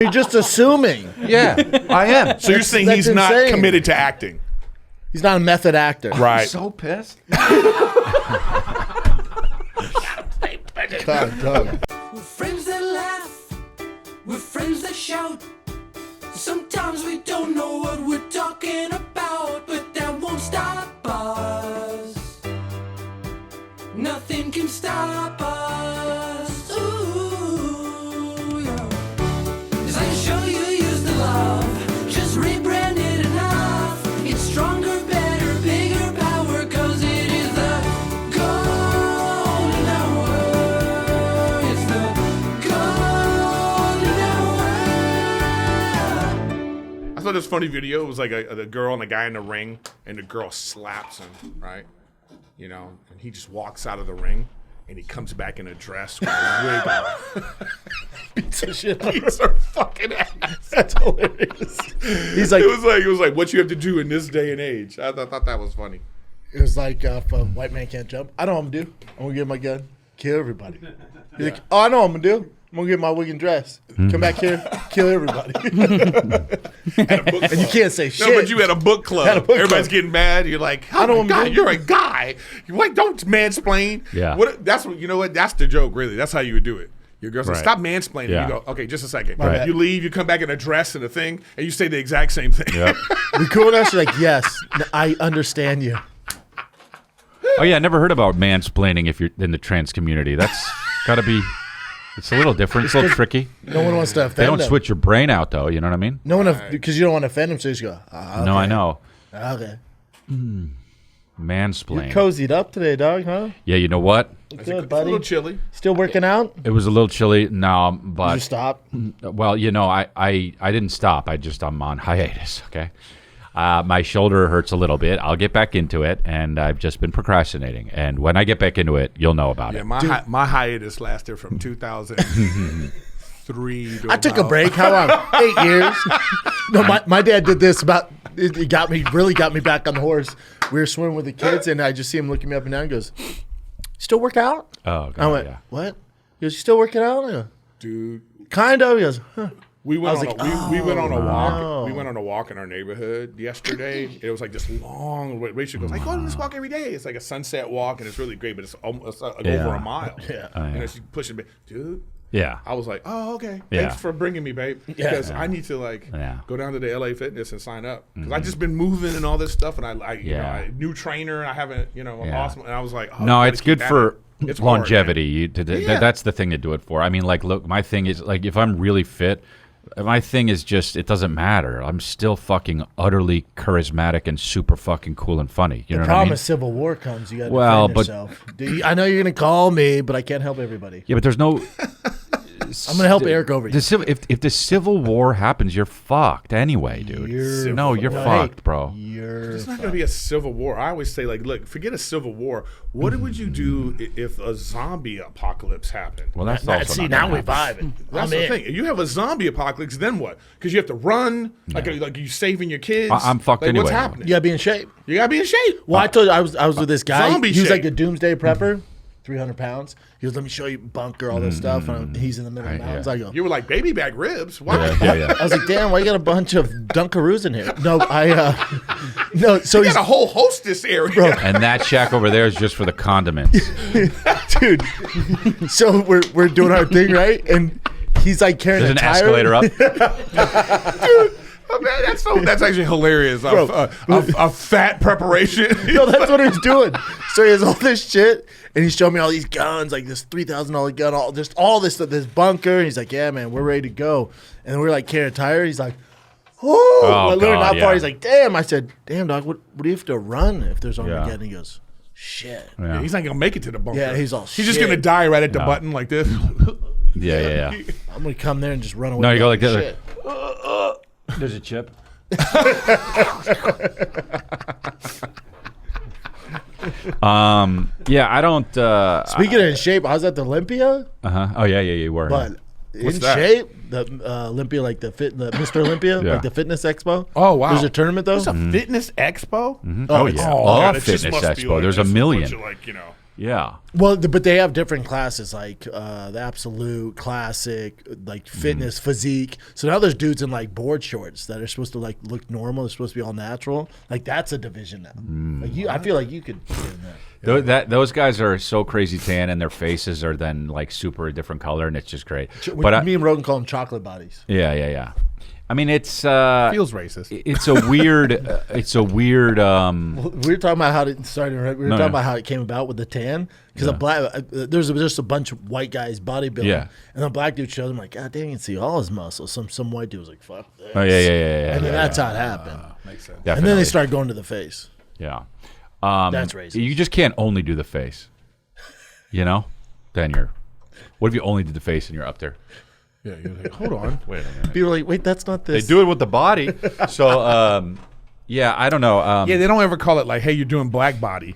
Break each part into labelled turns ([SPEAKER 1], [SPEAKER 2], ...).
[SPEAKER 1] You're just assuming.
[SPEAKER 2] Yeah, I am.
[SPEAKER 3] So you're saying he's not committed to acting?
[SPEAKER 1] He's not a method actor.
[SPEAKER 3] Right.
[SPEAKER 2] I'm so pissed.
[SPEAKER 1] God, Doug.
[SPEAKER 4] We're friends that laugh, we're friends that shout. Sometimes we don't know what we're talking about, but that won't stop us. Nothing can stop us. Ooh, yeah. 'Cause I'm sure you use the love, just rebrand it enough. It's stronger, better, bigger power, 'cause it is the golden hour. It's the golden hour.
[SPEAKER 3] I saw this funny video. It was like a girl and a guy in the ring, and the girl slaps him, right? You know, and he just walks out of the ring, and he comes back in a dress with a wig on.
[SPEAKER 1] Beats the shit out of
[SPEAKER 3] Beats her fucking ass.
[SPEAKER 1] That's hilarious. He's like,
[SPEAKER 3] It was like what you have to do in this day and age. I thought that was funny.
[SPEAKER 1] it was like if a white man can't jump. I know what I'm gonna do. I'm gonna get my gun, kill everybody. He's like, oh, I know what I'm gonna do. I'm gonna get my wig and dress. Come back here, kill everybody. And you can't say shit.
[SPEAKER 3] No, but you had a book club.
[SPEAKER 1] Had a book
[SPEAKER 3] Everybody's
[SPEAKER 1] club.
[SPEAKER 3] getting mad. You're like,
[SPEAKER 1] I know
[SPEAKER 3] oh
[SPEAKER 1] what
[SPEAKER 3] my
[SPEAKER 1] I'm
[SPEAKER 3] God,
[SPEAKER 1] doing.
[SPEAKER 3] you're a guy. What? Don't mansplain.
[SPEAKER 2] Yeah.
[SPEAKER 3] That's what you know. What? That's the joke, really. That's how you would do it. Your girl's like,
[SPEAKER 2] Right.
[SPEAKER 3] stop mansplaining.
[SPEAKER 2] Yeah.
[SPEAKER 3] You go, okay, just a second.
[SPEAKER 1] Right.
[SPEAKER 3] You leave. You come back in a dress and a thing, and you say the exact same thing.
[SPEAKER 2] Yep.
[SPEAKER 1] We cool now? She's like, yes, I understand you.
[SPEAKER 2] Oh yeah, I never heard about mansplaining if you're in the trans community. That's got to be. It's a little different. It's a little tricky.
[SPEAKER 1] No one wants to offend
[SPEAKER 2] They don't
[SPEAKER 1] them.
[SPEAKER 2] switch your brain out though. You know what I mean?
[SPEAKER 1] No one, because you don't want to offend them, so you just go, okay.
[SPEAKER 2] No, I know.
[SPEAKER 1] Okay.
[SPEAKER 2] Mansplain.
[SPEAKER 1] Cozied up today, dog, huh?
[SPEAKER 2] Yeah, you know what?
[SPEAKER 1] Good,
[SPEAKER 3] It's a
[SPEAKER 1] buddy.
[SPEAKER 3] little chilly.
[SPEAKER 1] Still working out?
[SPEAKER 2] It was a little chilly. No,
[SPEAKER 1] Did you
[SPEAKER 2] but
[SPEAKER 1] stop?
[SPEAKER 2] well, you know, I didn't stop. I'm on hiatus. Okay. My shoulder hurts a little bit. I'll get back into it, and I've just been procrastinating. And when I get back into it, you'll know about
[SPEAKER 3] Yeah,
[SPEAKER 2] it.
[SPEAKER 3] my hiatus lasted from 2003 to
[SPEAKER 1] I took a
[SPEAKER 3] about-
[SPEAKER 1] break. How long? 8 years. No, my dad did this about. It really got me back on the horse. We were swimming with the kids, and I just see him looking me up and down. And goes, "Still work out?"
[SPEAKER 2] Oh, God,
[SPEAKER 1] I went,
[SPEAKER 2] yeah.
[SPEAKER 1] "What?" He goes, "You still working out?" I go,
[SPEAKER 3] Dude.
[SPEAKER 1] kind of. He goes, "Huh."
[SPEAKER 3] We went
[SPEAKER 1] I
[SPEAKER 3] on
[SPEAKER 1] was
[SPEAKER 3] a,
[SPEAKER 1] like,
[SPEAKER 3] we went on a walk.
[SPEAKER 1] no.
[SPEAKER 3] We went on a walk in our neighborhood yesterday. It was like this long. Rachel goes, "I go on this walk every day. It's like a sunset walk, and it's really great, but it's almost over a mile."
[SPEAKER 1] Yeah.
[SPEAKER 3] And she's pushing me, dude.
[SPEAKER 2] Yeah.
[SPEAKER 3] I was like, "Oh, okay.
[SPEAKER 2] Yeah.
[SPEAKER 3] Thanks for bringing me, babe. Because I need to go down to the LA Fitness and sign up because I just been moving and all this stuff, and I new trainer. I haven't, awesome. And I was like, oh,
[SPEAKER 2] No,
[SPEAKER 3] you
[SPEAKER 2] it's
[SPEAKER 3] gotta
[SPEAKER 2] good
[SPEAKER 3] keep
[SPEAKER 2] for
[SPEAKER 3] at it. It's hard,
[SPEAKER 2] longevity.
[SPEAKER 3] man.
[SPEAKER 2] That's the thing to do it for. I mean, like, look, my thing is, like, if I'm really fit, my thing is just, it doesn't matter. I'm still fucking utterly charismatic and super fucking cool and funny. You know
[SPEAKER 1] The
[SPEAKER 2] what I
[SPEAKER 1] problem
[SPEAKER 2] mean?
[SPEAKER 1] is civil war comes. You got to
[SPEAKER 2] Well,
[SPEAKER 1] defend
[SPEAKER 2] but-
[SPEAKER 1] yourself. Dude, I know you're gonna call me, but I can't help everybody.
[SPEAKER 2] Yeah, but there's no...
[SPEAKER 1] I'm gonna help Eric over you.
[SPEAKER 2] If the Civil War happens, you're fucked anyway, dude. You're fucked, bro.
[SPEAKER 3] It's not going to be a civil war. I always say, like, look, forget a civil war. What would you do if a zombie apocalypse happened?
[SPEAKER 2] Well, that's also
[SPEAKER 1] See,
[SPEAKER 2] not
[SPEAKER 1] now
[SPEAKER 2] gonna
[SPEAKER 1] we
[SPEAKER 2] happen.
[SPEAKER 1] vibing.
[SPEAKER 3] That's the thing. If you have a zombie apocalypse, then what? Because you have to run. Like you saving your kids.
[SPEAKER 2] I'm fucked
[SPEAKER 3] like,
[SPEAKER 2] anyway.
[SPEAKER 3] What's happening?
[SPEAKER 1] You gotta be in shape.
[SPEAKER 3] You got to be in shape.
[SPEAKER 1] Well, I told you I was with this guy.
[SPEAKER 3] Zombie
[SPEAKER 1] He was like
[SPEAKER 3] shape.
[SPEAKER 1] a doomsday prepper, 300 pounds. He goes, "Let me show you bunker, all this stuff." And he's in the middle of the mountains. I go,
[SPEAKER 3] You were like, baby back ribs. Why?
[SPEAKER 2] Yeah.
[SPEAKER 1] I was like, "Damn, why you got a bunch of Dunkaroos in here?" No, no. So
[SPEAKER 3] You
[SPEAKER 1] he's
[SPEAKER 3] got a whole hostess area.
[SPEAKER 1] Bro.
[SPEAKER 2] And that shack over there is just for the condiments.
[SPEAKER 1] dude. So we're doing our thing, right? And he's like carrying
[SPEAKER 2] There's
[SPEAKER 1] a
[SPEAKER 2] an
[SPEAKER 1] tire.
[SPEAKER 2] escalator up.
[SPEAKER 3] Oh, man, that's actually hilarious. A fat preparation.
[SPEAKER 1] No, that's what he's doing. So he has all this shit, and he's showing me all these guns, like this $3,000 gun, all this stuff, this bunker. And he's like, "Yeah, man, we're ready to go." And we're like carrying a tire. He's like, "Oh, I learned
[SPEAKER 2] God,
[SPEAKER 1] how far."
[SPEAKER 2] yeah.
[SPEAKER 1] He's like, "Damn." I said, "Damn, dog, what do you have to run if there's
[SPEAKER 2] Yeah.
[SPEAKER 1] Armageddon?" He goes, "Shit."
[SPEAKER 2] Yeah.
[SPEAKER 3] He's not gonna make it to the bunker.
[SPEAKER 1] Yeah, he's all
[SPEAKER 3] He's just
[SPEAKER 1] shit.
[SPEAKER 3] gonna die right at the button like this.
[SPEAKER 2] Yeah.
[SPEAKER 1] I'm gonna come there and just run away.
[SPEAKER 2] No, you go
[SPEAKER 1] with
[SPEAKER 2] like
[SPEAKER 1] shit.
[SPEAKER 2] this. There's a chip. Yeah, I don't.
[SPEAKER 1] Speaking of in shape, I was at the Olympia,
[SPEAKER 2] Oh yeah, you were.
[SPEAKER 1] but
[SPEAKER 3] What's
[SPEAKER 1] in
[SPEAKER 3] that?
[SPEAKER 1] shape, the Olympia, like the Mr. Olympia,
[SPEAKER 2] Yeah.
[SPEAKER 1] like the fitness expo.
[SPEAKER 3] Oh, wow.
[SPEAKER 1] There's a tournament though.
[SPEAKER 3] There's a fitness expo.
[SPEAKER 2] Oh
[SPEAKER 1] it's-
[SPEAKER 2] yeah,
[SPEAKER 3] God,
[SPEAKER 2] a
[SPEAKER 3] it just
[SPEAKER 2] fitness
[SPEAKER 3] must be
[SPEAKER 2] expo.
[SPEAKER 3] like
[SPEAKER 2] There's a
[SPEAKER 3] just
[SPEAKER 2] million.
[SPEAKER 3] bunch of, like,
[SPEAKER 2] Yeah.
[SPEAKER 1] Well, but they have different classes, like the absolute, classic, like fitness, physique. So now there's dudes in like board shorts that are supposed to like look normal. They're supposed to be all natural. Like that's a division now. Like I feel like you could get in that.
[SPEAKER 2] Those guys are so crazy tan, and their faces are then like super a different color, and it's just great.
[SPEAKER 1] Me and Rogan call them chocolate bodies.
[SPEAKER 2] Yeah. I mean, it's
[SPEAKER 3] Feels racist.
[SPEAKER 2] It's a weird. It's a weird.
[SPEAKER 1] We were talking about how it started. We were talking about how it came about with the tan because a black. There's just a bunch of white guys bodybuilding.
[SPEAKER 2] Yeah.
[SPEAKER 1] And the black dude showed him like, God damn, you can see all his muscles. Some white dude was like, fuck this.
[SPEAKER 2] Oh yeah.
[SPEAKER 1] And then that's how it happened.
[SPEAKER 3] Makes sense.
[SPEAKER 1] And then they started going to the face.
[SPEAKER 2] Yeah.
[SPEAKER 1] That's racist.
[SPEAKER 2] You just can't only do the face. You know? Then you're. What if you only did the face and you're up there?
[SPEAKER 3] Yeah, you're like, hold on.
[SPEAKER 2] Wait a minute.
[SPEAKER 1] People are like, wait, that's not this.
[SPEAKER 2] They do it with the body. So, yeah, I don't know.
[SPEAKER 3] Yeah, they don't ever call it like, hey, you're doing black body.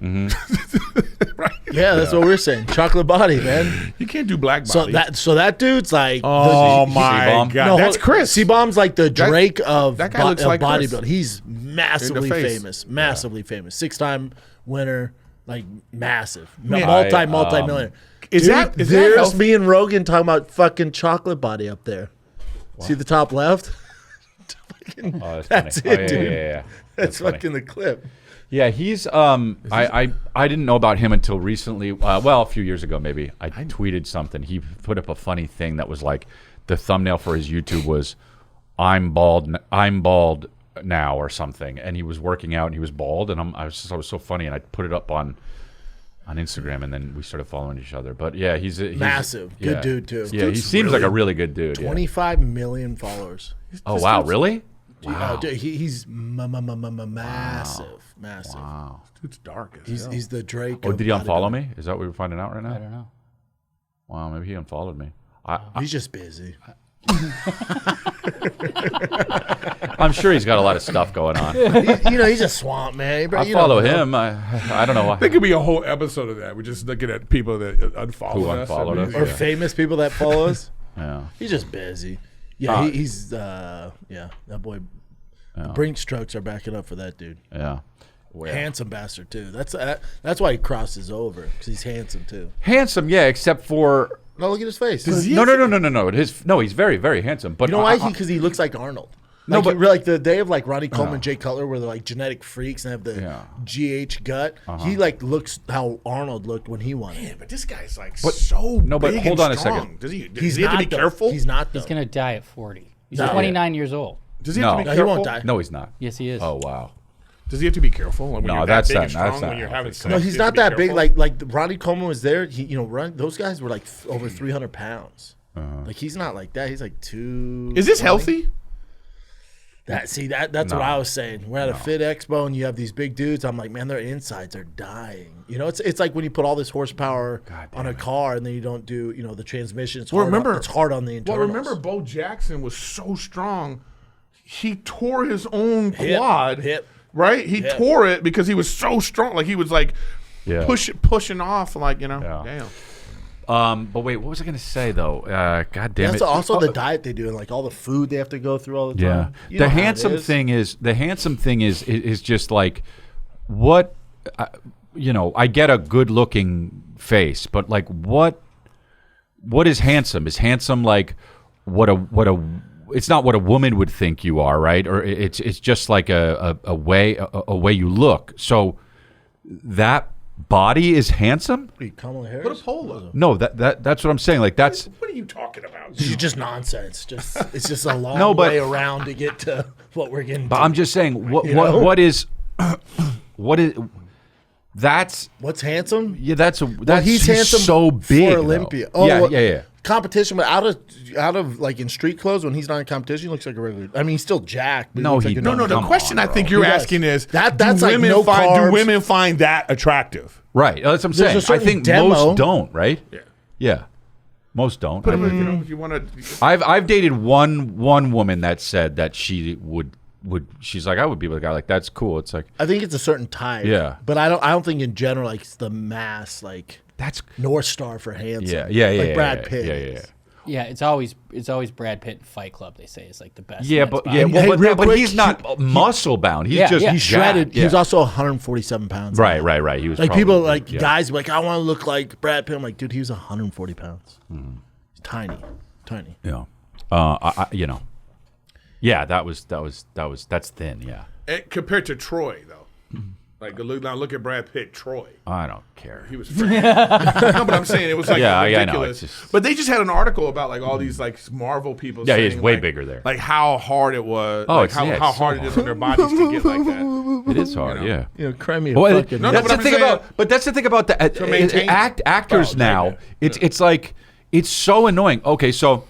[SPEAKER 3] Right?
[SPEAKER 1] Yeah, that's what we're saying. Chocolate body, man.
[SPEAKER 3] You can't do black body.
[SPEAKER 1] So that dude's like,
[SPEAKER 3] oh my
[SPEAKER 2] C-bomb?
[SPEAKER 3] God,
[SPEAKER 1] no,
[SPEAKER 3] that's Chris.
[SPEAKER 1] C-bomb's like the Drake of
[SPEAKER 3] that guy looks like Chris.
[SPEAKER 1] bodybuilding. He's massively
[SPEAKER 3] face.
[SPEAKER 1] famous, massively famous. 6-time winner, like massive,
[SPEAKER 3] Man,
[SPEAKER 1] multi-millionaire.
[SPEAKER 3] Is that
[SPEAKER 1] there's
[SPEAKER 3] healthy?
[SPEAKER 1] me and Rogan talking about fucking chocolate body up there. See the top left? Fucking-
[SPEAKER 2] Oh,
[SPEAKER 1] that's
[SPEAKER 2] funny.
[SPEAKER 1] it, dude.
[SPEAKER 2] Yeah.
[SPEAKER 1] That's
[SPEAKER 2] funny.
[SPEAKER 1] fucking the clip.
[SPEAKER 2] Yeah, he's. I didn't know about him until recently. Well, a few years ago, maybe. I tweeted something. He put up a funny thing that was like, the thumbnail for his YouTube was, "I'm bald now" or something. And he was working out and he was bald, and I was so funny, and I put it up on Instagram, and then we started following each other. But yeah, he's
[SPEAKER 1] Massive. Good dude, too.
[SPEAKER 2] Yeah, he seems like a really good dude.
[SPEAKER 1] 25 million followers.
[SPEAKER 2] Oh wow, really?
[SPEAKER 1] Wow. Dude, he's massive. Massive.
[SPEAKER 2] Wow.
[SPEAKER 3] Dude's dark as hell.
[SPEAKER 1] He's the Drake.
[SPEAKER 2] Oh,
[SPEAKER 1] of
[SPEAKER 2] did he unfollow
[SPEAKER 1] bodybuilding.
[SPEAKER 2] me? Is that what we're finding out right now?
[SPEAKER 5] I don't know.
[SPEAKER 2] Wow, maybe he unfollowed me.
[SPEAKER 1] He's just busy.
[SPEAKER 2] I'm sure he's got a lot of stuff going on.
[SPEAKER 1] He's a swamp man.
[SPEAKER 2] I follow him. I don't know why.
[SPEAKER 3] There could be a whole episode of that. We're just looking at people that unfollowed
[SPEAKER 2] Who
[SPEAKER 3] us.
[SPEAKER 2] unfollowed us.
[SPEAKER 1] Or famous people that follow us.
[SPEAKER 2] Yeah.
[SPEAKER 1] He's just busy. Yeah, he's that boy. Brink strokes are backing up for that dude.
[SPEAKER 2] Yeah.
[SPEAKER 1] Handsome bastard too. That's why he crosses over, because he's handsome too.
[SPEAKER 2] Handsome, yeah, except for
[SPEAKER 1] No, look at his face.
[SPEAKER 2] no. He's very, very handsome. But
[SPEAKER 1] You know why? Because he looks like Arnold.
[SPEAKER 2] No,
[SPEAKER 1] Like,
[SPEAKER 2] but-
[SPEAKER 1] like the day of like Ronnie Coleman, Jay Cutler, where they're like genetic freaks and have the GH gut. He like looks how Arnold looked when he won.
[SPEAKER 3] Man, but this guy's like so
[SPEAKER 2] no, but
[SPEAKER 3] big
[SPEAKER 2] hold
[SPEAKER 3] and
[SPEAKER 2] on a
[SPEAKER 3] strong.
[SPEAKER 2] second.
[SPEAKER 3] Does he
[SPEAKER 1] He's
[SPEAKER 3] have to be
[SPEAKER 1] not, though.
[SPEAKER 3] careful?
[SPEAKER 1] He's not. Though.
[SPEAKER 5] He's going to die at 40. He's
[SPEAKER 1] No.
[SPEAKER 5] 29 years old.
[SPEAKER 3] Does he have to be
[SPEAKER 1] No, he
[SPEAKER 3] careful?
[SPEAKER 1] won't die.
[SPEAKER 2] No, he's not.
[SPEAKER 5] Yes, he is.
[SPEAKER 2] Oh wow.
[SPEAKER 3] Does he have to be careful when
[SPEAKER 2] No,
[SPEAKER 3] you're
[SPEAKER 2] that's
[SPEAKER 3] that big
[SPEAKER 2] not-
[SPEAKER 3] and
[SPEAKER 2] that's
[SPEAKER 3] strong
[SPEAKER 2] not-
[SPEAKER 3] when you're
[SPEAKER 2] I
[SPEAKER 3] having
[SPEAKER 2] don't think so.
[SPEAKER 3] sex?
[SPEAKER 1] No, he's
[SPEAKER 3] You have
[SPEAKER 1] not
[SPEAKER 3] to be
[SPEAKER 1] that big.
[SPEAKER 3] careful?
[SPEAKER 1] Like Ronnie Coleman was there. Those guys were like over 300 pounds. Like he's not like that. He's like 2.
[SPEAKER 3] Is this healthy?
[SPEAKER 1] That's what I was saying. We're at a Fit Expo and you have these big dudes. I'm like, man, their insides are dying. It's like when you put all this horsepower on a car and then you don't do the transmission. It's hard on the internals.
[SPEAKER 3] Well, remember, Bo Jackson was so strong. He tore his own quad.
[SPEAKER 1] Hip.
[SPEAKER 3] Right? He tore it because he was so strong. Like he was like pushing off. Like damn.
[SPEAKER 2] But wait, what was I going to say though? God damn
[SPEAKER 1] That's
[SPEAKER 2] it!
[SPEAKER 1] also the diet they do and like all the food they have to go through all the time.
[SPEAKER 2] Yeah. The handsome thing is just like what I get a good looking face, but like what is handsome? Is handsome like what a it's not what a woman would think you are, right? Or it's just like a way you look. So that body is handsome?
[SPEAKER 1] Kamala Harris?
[SPEAKER 3] Put a polo.
[SPEAKER 2] No, that's what I'm saying. Like that's
[SPEAKER 3] What are you talking about?
[SPEAKER 1] It's just nonsense. It's just a long way around to get to what we're getting.
[SPEAKER 2] But
[SPEAKER 1] to.
[SPEAKER 2] I'm just saying what is that's
[SPEAKER 1] What's handsome?
[SPEAKER 2] yeah that's
[SPEAKER 1] He's handsome
[SPEAKER 2] so big
[SPEAKER 1] for
[SPEAKER 2] though.
[SPEAKER 1] Olympia.
[SPEAKER 2] Yeah.
[SPEAKER 1] Competition, but out of like in street clothes when he's not in competition, he looks like a regular. I mean, he's still jacked. But
[SPEAKER 2] No,
[SPEAKER 1] he looks
[SPEAKER 2] he-
[SPEAKER 1] like a
[SPEAKER 2] no,
[SPEAKER 1] normal-
[SPEAKER 3] The
[SPEAKER 2] Come
[SPEAKER 3] question
[SPEAKER 2] on,
[SPEAKER 3] I think
[SPEAKER 2] bro.
[SPEAKER 3] you're
[SPEAKER 1] He does.
[SPEAKER 3] asking is
[SPEAKER 1] That's
[SPEAKER 3] do
[SPEAKER 1] like
[SPEAKER 3] women
[SPEAKER 1] no
[SPEAKER 3] do
[SPEAKER 1] carbs.
[SPEAKER 3] women find that attractive?
[SPEAKER 2] Right. That's what I'm
[SPEAKER 1] There's
[SPEAKER 2] saying.
[SPEAKER 1] a certain
[SPEAKER 2] I think
[SPEAKER 1] demo.
[SPEAKER 2] most don't, right?
[SPEAKER 3] Yeah.
[SPEAKER 2] Yeah. Most don't.
[SPEAKER 3] But if you want to,
[SPEAKER 2] I've dated one woman that said that she would she's like, I would be with a guy like that's cool. It's like
[SPEAKER 1] I think it's a certain type.
[SPEAKER 2] Yeah.
[SPEAKER 1] but I don't think in general like it's the mass like
[SPEAKER 2] that's
[SPEAKER 1] North Star for handsome.
[SPEAKER 2] yeah.
[SPEAKER 1] like
[SPEAKER 2] yeah,
[SPEAKER 1] Brad
[SPEAKER 2] yeah,
[SPEAKER 1] Pitt.
[SPEAKER 2] Yeah.
[SPEAKER 1] is.
[SPEAKER 5] Yeah, it's always Brad Pitt in Fight Club. They say is like the best.
[SPEAKER 2] Yeah,
[SPEAKER 5] man
[SPEAKER 2] but
[SPEAKER 5] spot.
[SPEAKER 2] yeah,
[SPEAKER 1] Hey,
[SPEAKER 2] well,
[SPEAKER 1] real
[SPEAKER 2] but
[SPEAKER 1] quick,
[SPEAKER 2] he's not muscle bound. He's
[SPEAKER 5] Yeah,
[SPEAKER 2] just
[SPEAKER 5] yeah.
[SPEAKER 1] He's shredded.
[SPEAKER 2] jacked, yeah.
[SPEAKER 1] He's also 147 pounds.
[SPEAKER 2] right. He was
[SPEAKER 1] Like
[SPEAKER 2] probably-
[SPEAKER 1] people, like
[SPEAKER 2] yeah.
[SPEAKER 1] guys, like I want to look like Brad Pitt. I'm like, dude, he was 140 pounds.
[SPEAKER 2] Mm-hmm.
[SPEAKER 1] He's tiny.
[SPEAKER 2] Yeah. You know. Yeah, that's thin. Yeah.
[SPEAKER 3] Compared to Troy, though. Like, look at Brad Pitt, Troy.
[SPEAKER 2] I don't care.
[SPEAKER 3] He was freaking. No, but I'm saying it was like
[SPEAKER 2] Yeah, I know,
[SPEAKER 3] ridiculous.
[SPEAKER 2] it's just-
[SPEAKER 3] But they just had an article about like all these like Marvel people.
[SPEAKER 2] Yeah,
[SPEAKER 3] saying,
[SPEAKER 2] he's way
[SPEAKER 3] like,
[SPEAKER 2] bigger there.
[SPEAKER 3] Like how hard it was.
[SPEAKER 2] Oh,
[SPEAKER 3] like
[SPEAKER 2] it's- yeah,
[SPEAKER 3] how
[SPEAKER 2] it's so
[SPEAKER 3] hard it is on their bodies to get like that.
[SPEAKER 2] It is hard.
[SPEAKER 3] You know.
[SPEAKER 2] Yeah.
[SPEAKER 1] You know, cry me a
[SPEAKER 2] Well,
[SPEAKER 1] fucking.
[SPEAKER 3] No,
[SPEAKER 2] that's
[SPEAKER 3] but
[SPEAKER 2] the
[SPEAKER 3] I'm
[SPEAKER 2] thing
[SPEAKER 3] saying-
[SPEAKER 2] about. But that's the thing about the
[SPEAKER 3] maintain-
[SPEAKER 2] actors
[SPEAKER 3] Oh,
[SPEAKER 2] now.
[SPEAKER 3] yeah.
[SPEAKER 2] It's like it's so annoying. Okay, so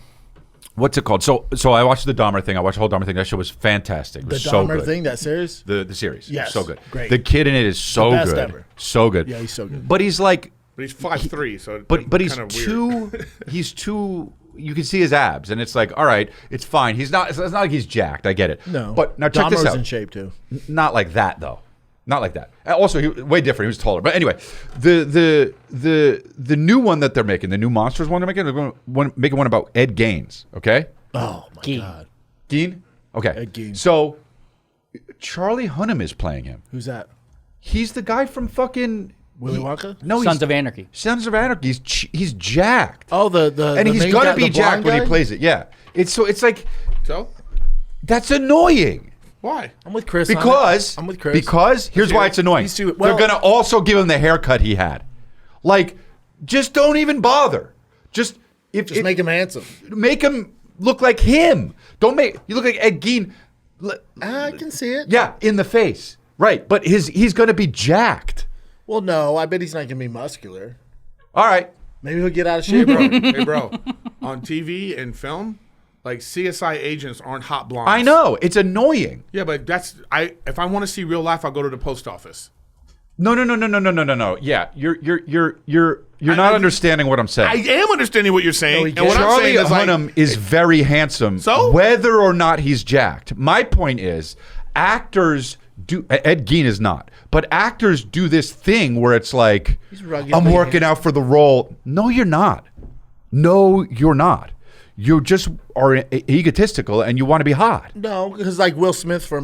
[SPEAKER 2] what's it called? So I watched the Dahmer thing. I watched the whole Dahmer thing. That show was fantastic. It
[SPEAKER 1] the
[SPEAKER 2] was so
[SPEAKER 1] Dahmer
[SPEAKER 2] good.
[SPEAKER 1] thing, that series.
[SPEAKER 2] The series.
[SPEAKER 1] Yes,
[SPEAKER 2] So good.
[SPEAKER 1] great.
[SPEAKER 2] The kid in it is so
[SPEAKER 1] best
[SPEAKER 2] good.
[SPEAKER 1] ever.
[SPEAKER 2] So good.
[SPEAKER 1] Yeah, he's so good.
[SPEAKER 2] But he's like.
[SPEAKER 3] But he's 5'3", so
[SPEAKER 2] But he's
[SPEAKER 3] kinda
[SPEAKER 2] too.
[SPEAKER 3] weird.
[SPEAKER 2] He's too. You can see his abs, and it's like, all right, it's fine. He's not. It's not like he's jacked. I get it.
[SPEAKER 1] No,
[SPEAKER 2] But now check this
[SPEAKER 1] Dahmer's
[SPEAKER 2] out.
[SPEAKER 1] in shape too.
[SPEAKER 2] Not like that though. Not like that. Also, he way different. He was taller. But anyway, the new one that they're making, the new Monsters one they're making one about Ed Gaines. Okay.
[SPEAKER 1] Oh my
[SPEAKER 5] Gee.
[SPEAKER 1] god,
[SPEAKER 2] Dean. Okay.
[SPEAKER 1] Ed Gein.
[SPEAKER 2] So Charlie Hunnam is playing him.
[SPEAKER 1] who's that?
[SPEAKER 2] He's the guy from fucking
[SPEAKER 1] Willy Wonka?
[SPEAKER 2] No,
[SPEAKER 5] Sons
[SPEAKER 2] he's
[SPEAKER 5] of Anarchy.
[SPEAKER 2] Sons of Anarchy. He's jacked.
[SPEAKER 1] Oh, the
[SPEAKER 2] and
[SPEAKER 1] the
[SPEAKER 2] he's
[SPEAKER 1] main
[SPEAKER 2] gonna
[SPEAKER 1] guy,
[SPEAKER 2] be
[SPEAKER 1] the
[SPEAKER 2] jacked
[SPEAKER 1] blonde
[SPEAKER 2] when he
[SPEAKER 1] guy?
[SPEAKER 2] plays it. Yeah. It's like
[SPEAKER 3] So
[SPEAKER 2] that's annoying.
[SPEAKER 3] why?
[SPEAKER 1] I'm with Chris. on it.
[SPEAKER 2] Because
[SPEAKER 1] I'm with Chris.
[SPEAKER 2] Because here's why it's annoying.
[SPEAKER 1] He's too- well-
[SPEAKER 2] They're gonna also give him the haircut he had. Like, just don't even bother. Just
[SPEAKER 1] make him handsome.
[SPEAKER 2] make him look like him. Don't make you look like Ed Gein.
[SPEAKER 1] I can see it.
[SPEAKER 2] Yeah, in the face. Right, but he's gonna be jacked.
[SPEAKER 1] Well, no, I bet he's not gonna be muscular.
[SPEAKER 2] All right.
[SPEAKER 1] Maybe he'll get out of shape.
[SPEAKER 3] Hey, bro. On TV and film, like CSI agents aren't hot blondes.
[SPEAKER 2] I know it's annoying.
[SPEAKER 3] Yeah, but if I want to see real life, I'll go to the post office.
[SPEAKER 2] No. Yeah, you're not understanding what I'm saying.
[SPEAKER 3] I am understanding what you're saying.
[SPEAKER 1] he
[SPEAKER 3] and what
[SPEAKER 1] can't.
[SPEAKER 3] I'm
[SPEAKER 2] Charlie
[SPEAKER 3] saying is like,
[SPEAKER 2] Hunnam is very handsome.
[SPEAKER 3] So?
[SPEAKER 2] whether or not he's jacked, my point is, actors do. Ed Gein is not, but actors do this thing where it's like,
[SPEAKER 1] ruggedly
[SPEAKER 2] I'm working out for the role. No, you're not. No, you're not. You just are egotistical and you want to be hot.
[SPEAKER 1] No, because like Will Smith for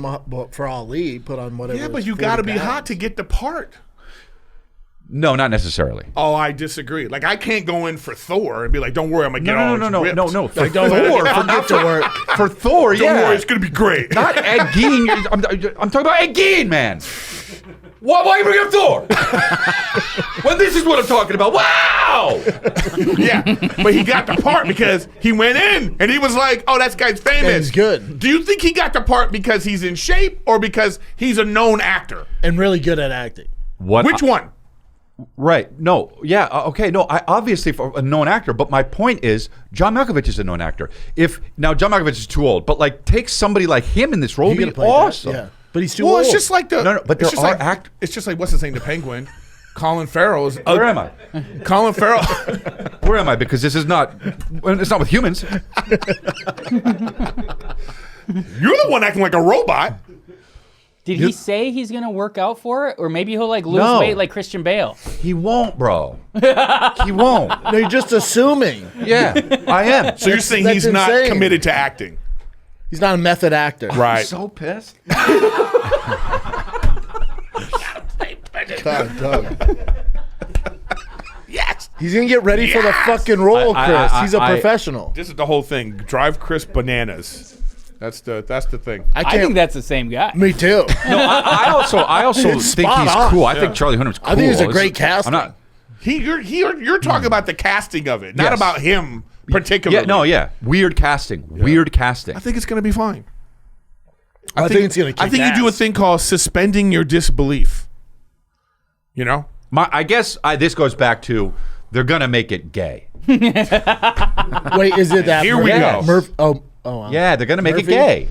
[SPEAKER 1] Ali put on whatever.
[SPEAKER 3] yeah, but
[SPEAKER 1] was
[SPEAKER 3] you
[SPEAKER 1] 40
[SPEAKER 3] got to be
[SPEAKER 1] pounds.
[SPEAKER 3] hot to get the part.
[SPEAKER 2] No, not necessarily.
[SPEAKER 3] Oh, I disagree. Like I can't go in for Thor and be like, "Don't worry, I'm gonna get all
[SPEAKER 2] No.
[SPEAKER 3] ripped."
[SPEAKER 2] For
[SPEAKER 1] Like, don't forget to work.
[SPEAKER 2] For Thor,
[SPEAKER 3] Don't
[SPEAKER 2] yeah.
[SPEAKER 3] worry, it's gonna be great.
[SPEAKER 2] Not Ed Gein. I'm talking about Ed Gein, man. Why are you bringing up Thor? When this is what I'm talking about. Wow!
[SPEAKER 3] Yeah, but he got the part because he went in and he was like, "Oh, that guy's famous.
[SPEAKER 1] And he's good.
[SPEAKER 3] Do you think he got the part because he's in shape or because he's a known actor?
[SPEAKER 1] And really good at acting.
[SPEAKER 2] What?
[SPEAKER 3] Which one?
[SPEAKER 2] Right. No. Yeah. Okay. No. I obviously for a known actor, but my point is, John Malkovich is a known actor. Now John Malkovich is too old, but like take somebody like him in this role,
[SPEAKER 1] He
[SPEAKER 2] would
[SPEAKER 1] could
[SPEAKER 2] be
[SPEAKER 1] have played
[SPEAKER 2] awesome.
[SPEAKER 1] that. Yeah, but he's too
[SPEAKER 3] Well,
[SPEAKER 1] old.
[SPEAKER 3] it's just like the
[SPEAKER 2] No, but
[SPEAKER 3] it's
[SPEAKER 2] there
[SPEAKER 3] just
[SPEAKER 2] are
[SPEAKER 3] like, It's just like what's his name, the Penguin, Colin Farrell is.
[SPEAKER 2] Where am I?
[SPEAKER 3] Colin Farrell.
[SPEAKER 2] Where am I? Because this is not. It's not with humans.
[SPEAKER 3] You're the one acting like a robot.
[SPEAKER 5] Did he say he's gonna work out for it, or maybe he'll like lose
[SPEAKER 2] No.
[SPEAKER 5] weight like Christian Bale?
[SPEAKER 2] He won't, bro. He won't.
[SPEAKER 1] They're just assuming
[SPEAKER 2] Yeah, I am.
[SPEAKER 3] So you're saying
[SPEAKER 1] that's
[SPEAKER 3] he's not
[SPEAKER 1] insane.
[SPEAKER 3] committed to acting,
[SPEAKER 1] he's not a method actor.
[SPEAKER 3] right?
[SPEAKER 2] So pissed.
[SPEAKER 1] God, Doug.
[SPEAKER 3] Yes.
[SPEAKER 1] He's gonna get ready for the fucking role,
[SPEAKER 2] I-
[SPEAKER 1] Chris.
[SPEAKER 2] I-
[SPEAKER 1] He's a
[SPEAKER 2] I-
[SPEAKER 1] professional.
[SPEAKER 3] This is the whole thing. Drive Chris bananas. That's the thing.
[SPEAKER 1] I
[SPEAKER 5] I
[SPEAKER 1] can't.
[SPEAKER 5] think that's the same guy.
[SPEAKER 1] me too.
[SPEAKER 2] No, I also
[SPEAKER 1] It's
[SPEAKER 2] think
[SPEAKER 1] spot
[SPEAKER 2] he's
[SPEAKER 1] on.
[SPEAKER 2] cool. I think Charlie Hunnam's cool.
[SPEAKER 1] I think he's a
[SPEAKER 2] It's-
[SPEAKER 1] great casting.
[SPEAKER 2] I'm not.
[SPEAKER 3] You're talking about the casting of it, not
[SPEAKER 2] Yes.
[SPEAKER 3] about him particularly.
[SPEAKER 2] Yeah, no, yeah. Weird casting. Weird casting.
[SPEAKER 3] I think it's going to be fine.
[SPEAKER 1] I think it's gonna.
[SPEAKER 3] I think you do a thing called suspending your disbelief. You know?
[SPEAKER 2] I guess this goes back to they're gonna make it gay.
[SPEAKER 1] Wait, is it that?
[SPEAKER 3] Here we
[SPEAKER 2] go.
[SPEAKER 1] Wow.
[SPEAKER 2] Yeah, they're gonna make
[SPEAKER 1] Murphy?
[SPEAKER 2] it gay.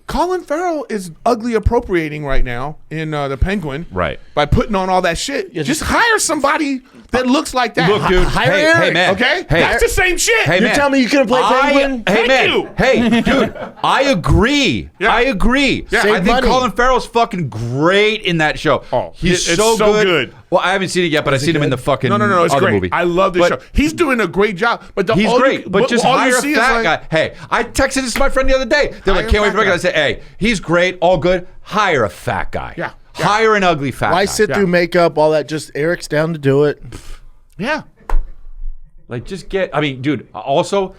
[SPEAKER 3] Colin Farrell is ugly appropriating right now in The Penguin.
[SPEAKER 2] Right.
[SPEAKER 3] By putting on all that shit. Just hire somebody that looks like that.
[SPEAKER 2] Look, dude.
[SPEAKER 1] hire
[SPEAKER 2] Hey,
[SPEAKER 1] Eric,
[SPEAKER 2] hey, man.
[SPEAKER 3] Okay?
[SPEAKER 2] Hey,
[SPEAKER 3] That's the same shit.
[SPEAKER 2] Hey,
[SPEAKER 1] You're
[SPEAKER 2] man.
[SPEAKER 1] telling me you couldn't play Penguin?
[SPEAKER 2] Hey,
[SPEAKER 3] Thank
[SPEAKER 2] man.
[SPEAKER 3] you.
[SPEAKER 2] Hey, dude. I agree.
[SPEAKER 3] Yeah.
[SPEAKER 2] I agree.
[SPEAKER 3] Yeah.
[SPEAKER 2] I
[SPEAKER 1] Save
[SPEAKER 2] think
[SPEAKER 1] money.
[SPEAKER 2] Colin Farrell's fucking great in that show.
[SPEAKER 3] Oh,
[SPEAKER 2] he's
[SPEAKER 3] it's
[SPEAKER 2] so
[SPEAKER 3] so
[SPEAKER 2] good.
[SPEAKER 3] good.
[SPEAKER 2] Well, I haven't seen it yet, but I've seen him in the fucking
[SPEAKER 3] No, it's
[SPEAKER 2] other
[SPEAKER 3] great.
[SPEAKER 2] movie.
[SPEAKER 3] I love this show. He's doing a great job. But
[SPEAKER 2] He's great, but just
[SPEAKER 3] all
[SPEAKER 2] hire
[SPEAKER 3] you
[SPEAKER 2] a
[SPEAKER 3] see is
[SPEAKER 2] fat
[SPEAKER 3] like,
[SPEAKER 2] guy. Hey, I texted this to my friend the other day. They're like,
[SPEAKER 3] Hire a
[SPEAKER 2] can't wait
[SPEAKER 3] fat
[SPEAKER 2] for it.
[SPEAKER 3] guy.
[SPEAKER 2] I said, hey, he's great, all good. Hire a fat guy.
[SPEAKER 3] Yeah.
[SPEAKER 2] Hire an ugly fat
[SPEAKER 1] Why
[SPEAKER 2] guy.
[SPEAKER 1] sit through makeup, all that? Just Eric's down to do it.
[SPEAKER 3] Yeah.
[SPEAKER 2] Like, just get. I mean, dude. Also,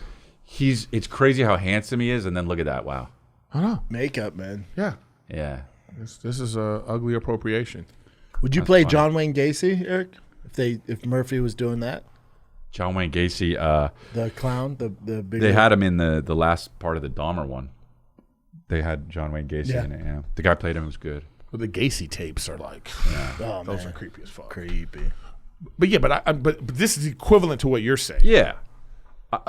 [SPEAKER 2] it's crazy how handsome he is, and then look at that. Wow.
[SPEAKER 3] I know.
[SPEAKER 1] Makeup, man.
[SPEAKER 3] Yeah.
[SPEAKER 2] Yeah.
[SPEAKER 3] This is a ugly appropriation.
[SPEAKER 1] Would you play John Wayne Gacy, Eric? If Murphy was doing that,
[SPEAKER 2] John Wayne Gacy.
[SPEAKER 1] the clown, the big.
[SPEAKER 2] They had him in the last part of the Dahmer one. They had John Wayne Gacy in it. Yeah. The guy played him was good.
[SPEAKER 3] Well, the Gacy tapes are like,
[SPEAKER 1] Oh,
[SPEAKER 3] those
[SPEAKER 1] man.
[SPEAKER 3] are creepy as fuck.
[SPEAKER 1] Creepy.
[SPEAKER 3] But yeah, but this is equivalent to what you're saying.
[SPEAKER 2] Yeah.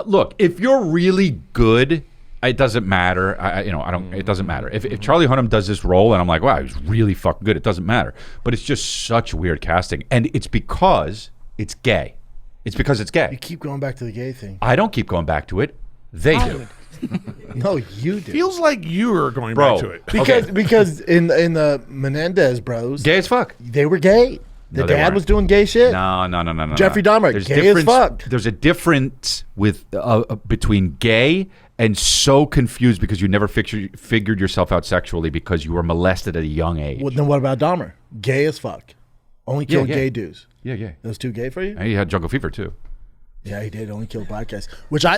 [SPEAKER 2] Look, if you're really good, it doesn't matter. I don't. It doesn't matter. If Charlie Hunnam does this role and I'm like, wow, he's really fucking good, it doesn't matter. But it's just such weird casting, and it's because it's gay. It's because it's
[SPEAKER 1] You
[SPEAKER 2] gay.
[SPEAKER 1] keep going back to the gay thing.
[SPEAKER 2] I don't keep going back to it. They do.
[SPEAKER 1] No, you do.
[SPEAKER 3] Feels like you are going
[SPEAKER 2] Bro.
[SPEAKER 3] back to it.
[SPEAKER 1] Because in the Menendez bros,
[SPEAKER 2] Gay as fuck.
[SPEAKER 1] they were gay. The
[SPEAKER 2] No, they
[SPEAKER 1] dad
[SPEAKER 2] weren't.
[SPEAKER 1] was doing gay shit.
[SPEAKER 2] No.
[SPEAKER 1] Jeffrey Dahmer,
[SPEAKER 2] There's
[SPEAKER 1] gay as
[SPEAKER 2] difference-
[SPEAKER 1] fuck.
[SPEAKER 2] There's a difference with between gay and so confused because you never figured yourself out sexually because you were molested at a young age.
[SPEAKER 1] Well, then what about Dahmer? Gay as fuck. Only killed
[SPEAKER 2] yeah.
[SPEAKER 1] gay dudes.
[SPEAKER 2] Yeah.
[SPEAKER 1] Those two gay for you?
[SPEAKER 2] And he had jungle fever too.
[SPEAKER 1] Yeah, he did. Only killed black guys.